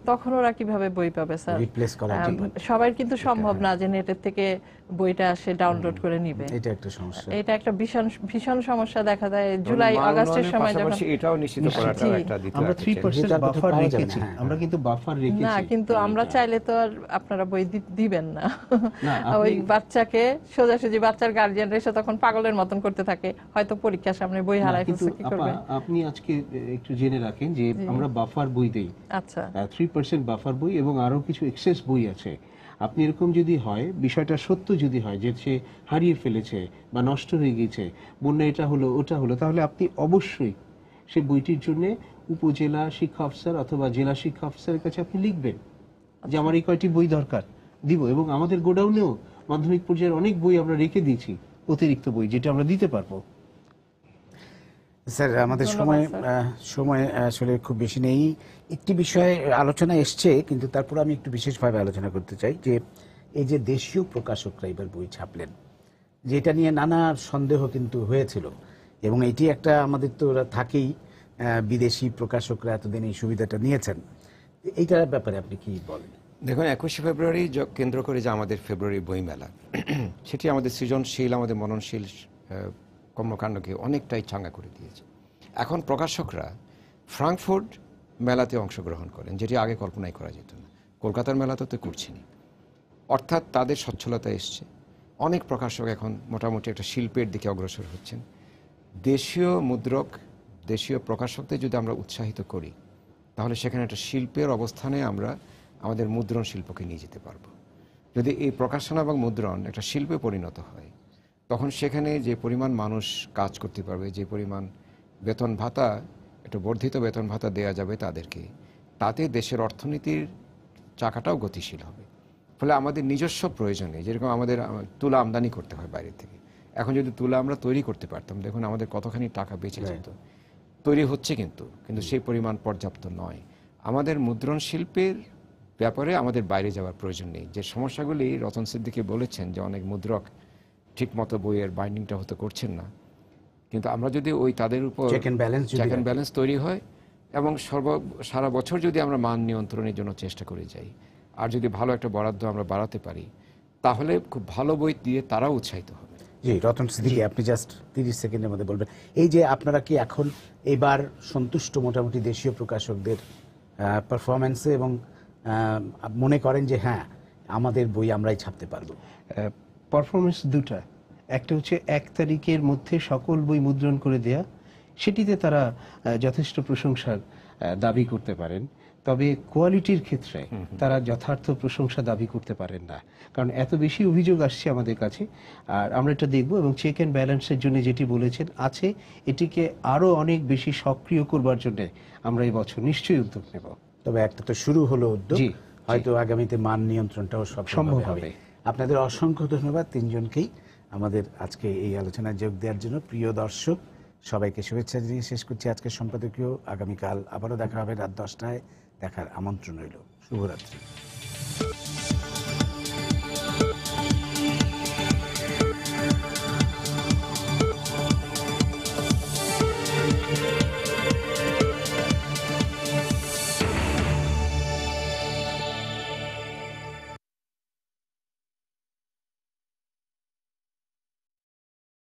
তখন ওরা কিভাবে বই পাবে স্যার? রিপ্লেস করার জন্য সবাই কিন্তু সম্ভব না যে নেটের থেকে বইটা সে ডাউনলোড করে নিবে। এটা একটা সমস্যা, এটা একটা ভীষণ ভীষণ সমস্যা দেখা যায় জুলাই আগস্টের সময় যখন। এটাও নিশ্চিত করাটা একটা দ্বিতীয় আমরা একটা 3% যেটা বাফার পাওয়া যাবে না, রেখেছি, হ্যাঁ, আমরা কিন্তু বাফার রেখেছি। না কিন্তু আমরা চাইলে তো আর আপনারা বই দিবেন না। না, আপনি- ওই বাচ্চাকে সোজাসুজি বাচ্চার গার্জিয়ান এসে তখন পাগলের মতন করতে থাকে, হয়তো পরীক্ষার সামনে বই না, হারায় কিন্তু ফেলছে, কি করবে? আপনি আজকে একটু জেনে রাখেন যে আমরা বাফার বই দেই, আচ্ছা 3% বাফার বই এবং আরো কিছু এক্সেস বই আছে। আপনি এরকম যদি হয়, বিষয়টা সত্য যদি হয় যে সে হারিয়ে ফেলেছে বা নষ্ট হয়ে গেছে, বন্যা এটা হলো ওটা হলো, তাহলে আপনি অবশ্যই সে বইটির জন্য উপজেলা শিক্ষা অফিসার অথবা জেলা শিক্ষা অফিসারের কাছে আপনি লিখবেন যে আমার এই কয়টি বই দরকার, দিব। এবং আমাদের গোডাউনেও মাধ্যমিক পর্যায়ের অনেক বই আমরা রেখে দিয়েছি, অতিরিক্ত বই, যেটা আমরা দিতে পারবো। স্যার আমাদের ধন্যবাদ, সময় আসলে খুব বেশি নেই। একটি বিষয়ে আলোচনা এসছে, কিন্তু তারপর আমি একটু বিশেষভাবে আলোচনা করতে চাই যে এই যে দেশীয় প্রকাশকরা এবার বই ছাপলেন, যেটা নিয়ে নানা সন্দেহ কিন্তু হয়েছিল, এবং এটি একটা আমাদের তো থাকেই, বিদেশি প্রকাশকরা এতদিন এই সুবিধাটা নিয়েছেন, এইটার ব্যাপারে আপনি কি বলেন? দেখুন 21শে ফেব্রুয়ারি কেন্দ্র করে যে আমাদের ফেব্রুয়ারি বইমেলা, সেটি আমাদের সৃজনশীল, আমাদের মননশীল কর্মকাণ্ডকে অনেকটাই চাঙ্গা করে দিয়েছে। এখন প্রকাশকরা ফ্রাঙ্কফুর্ট মেলাতে অংশগ্রহণ করেন, যেটি আগে কল্পনাই করা যেত না। কলকাতার মেলাতে তো করছেনি। অর্থাৎ তাদের সচ্ছলতা এসছে। অনেক প্রকাশক এখন মোটামুটি একটা শিল্পের দিকে অগ্রসর হচ্ছেন। দেশীয় মুদ্রক, দেশীয় প্রকাশকদের যদি আমরা উৎসাহিত করি, তাহলে সেখানে একটা শিল্পের অবস্থানে আমরা আমাদের মুদ্রণ শিল্পকে নিয়ে যেতে পারবো। যদি এই প্রকাশনা এবং মুদ্রণ একটা শিল্পে পরিণত হয়, তখন সেখানে যে পরিমাণ মানুষ কাজ করতে পারবে, যে পরিমাণ বেতন ভাতা, একটু বর্ধিত বেতন ভাতা দেওয়া যাবে তাদেরকে, তাতে দেশের অর্থনীতির চাকাটাও গতিশীল হবে। ফলে আমাদের নিজস্ব প্রয়োজনে, যেরকম আমাদের তুলা আমদানি করতে হয় বাইরে থেকে, এখন যদি তুলা আমরা তৈরি করতে পারতাম, দেখুন আমাদের কতখানি টাকা বেঁচে যেত। তৈরি হচ্ছে কিন্তু সেই পরিমাণ পর্যাপ্ত নয়। আমাদের মুদ্রণ শিল্পের ব্যাপারে আমাদের বাইরে যাওয়ার প্রয়োজন নেই। যে সমস্যাগুলি রতন সিদ্দিকী বলেছেন, যে অনেক মুদ্রক ঠিকমতো বইয়ের বাইন্ডিংটা হতে করছেন না, কিন্তু আমরা যদি ওই তাদের উপর চেক অ্যান্ড ব্যালেন্স তৈরি হয় এবং সারা বছর যদি আমরা মান নিয়ন্ত্রণের জন্য চেষ্টা করে যাই, আর যদি ভালো একটা বরাদ্দ আমরা বাড়াতে পারি, তাহলে খুব ভালো বই দিয়ে তারাও উৎসাহিত হবে। জি, রতন সিদ্দিকী, আপনি জাস্ট 30 সেকেন্ডের মধ্যে বলবেন, এই যে আপনারা কি এখন এবার সন্তুষ্ট মোটামুটি দেশীয় প্রকাশকদের পারফরমেন্সে, এবং মনে করেন যে হ্যাঁ আমাদের বই আমরাই ছাপতে পারবো? পারফরমেন্স দুটা, একটা হচ্ছে 1 তারিখের মধ্যে সকল বই মুদ্রণ করে দেয়া, সেটিতে তারা যথেষ্ট প্রশংসার দাবি করতে পারেন। তবে কোয়ালিটির ক্ষেত্রে তারা যথার্থ প্রশংসা দাবি করতে পারেন না, কারণ এত বেশি অভিযোগ আসছে আমাদের কাছে। আর আমরা এটা দেখবো, এবং চেক অ্যান্ড ব্যালেন্সের জন্য যেটি বলেছেন আছে, এটিকে আরো অনেক বেশি সক্রিয় করবার জন্য আমরা এই বছর নিশ্চয়ই উদ্যোগ নেব। তবে একটা তো শুরু হলো উদ্যোগ, জি, হয়তো আগামীতে মান নিয়ন্ত্রণটাও সম্ভব হবে। আপনাদের অসংখ্য ধন্যবাদ তিনজনকেই আমাদের আজকে এই আলোচনায় যোগ দেওয়ার জন্য। প্রিয় দর্শক, সবাইকে শুভেচ্ছা জানিয়ে শেষ করছি আজকের সম্পাদকীয়। আগামীকাল আবারও দেখা হবে রাত 10টায়, দেখার আমন্ত্রণ রইল। শুভরাত্রি।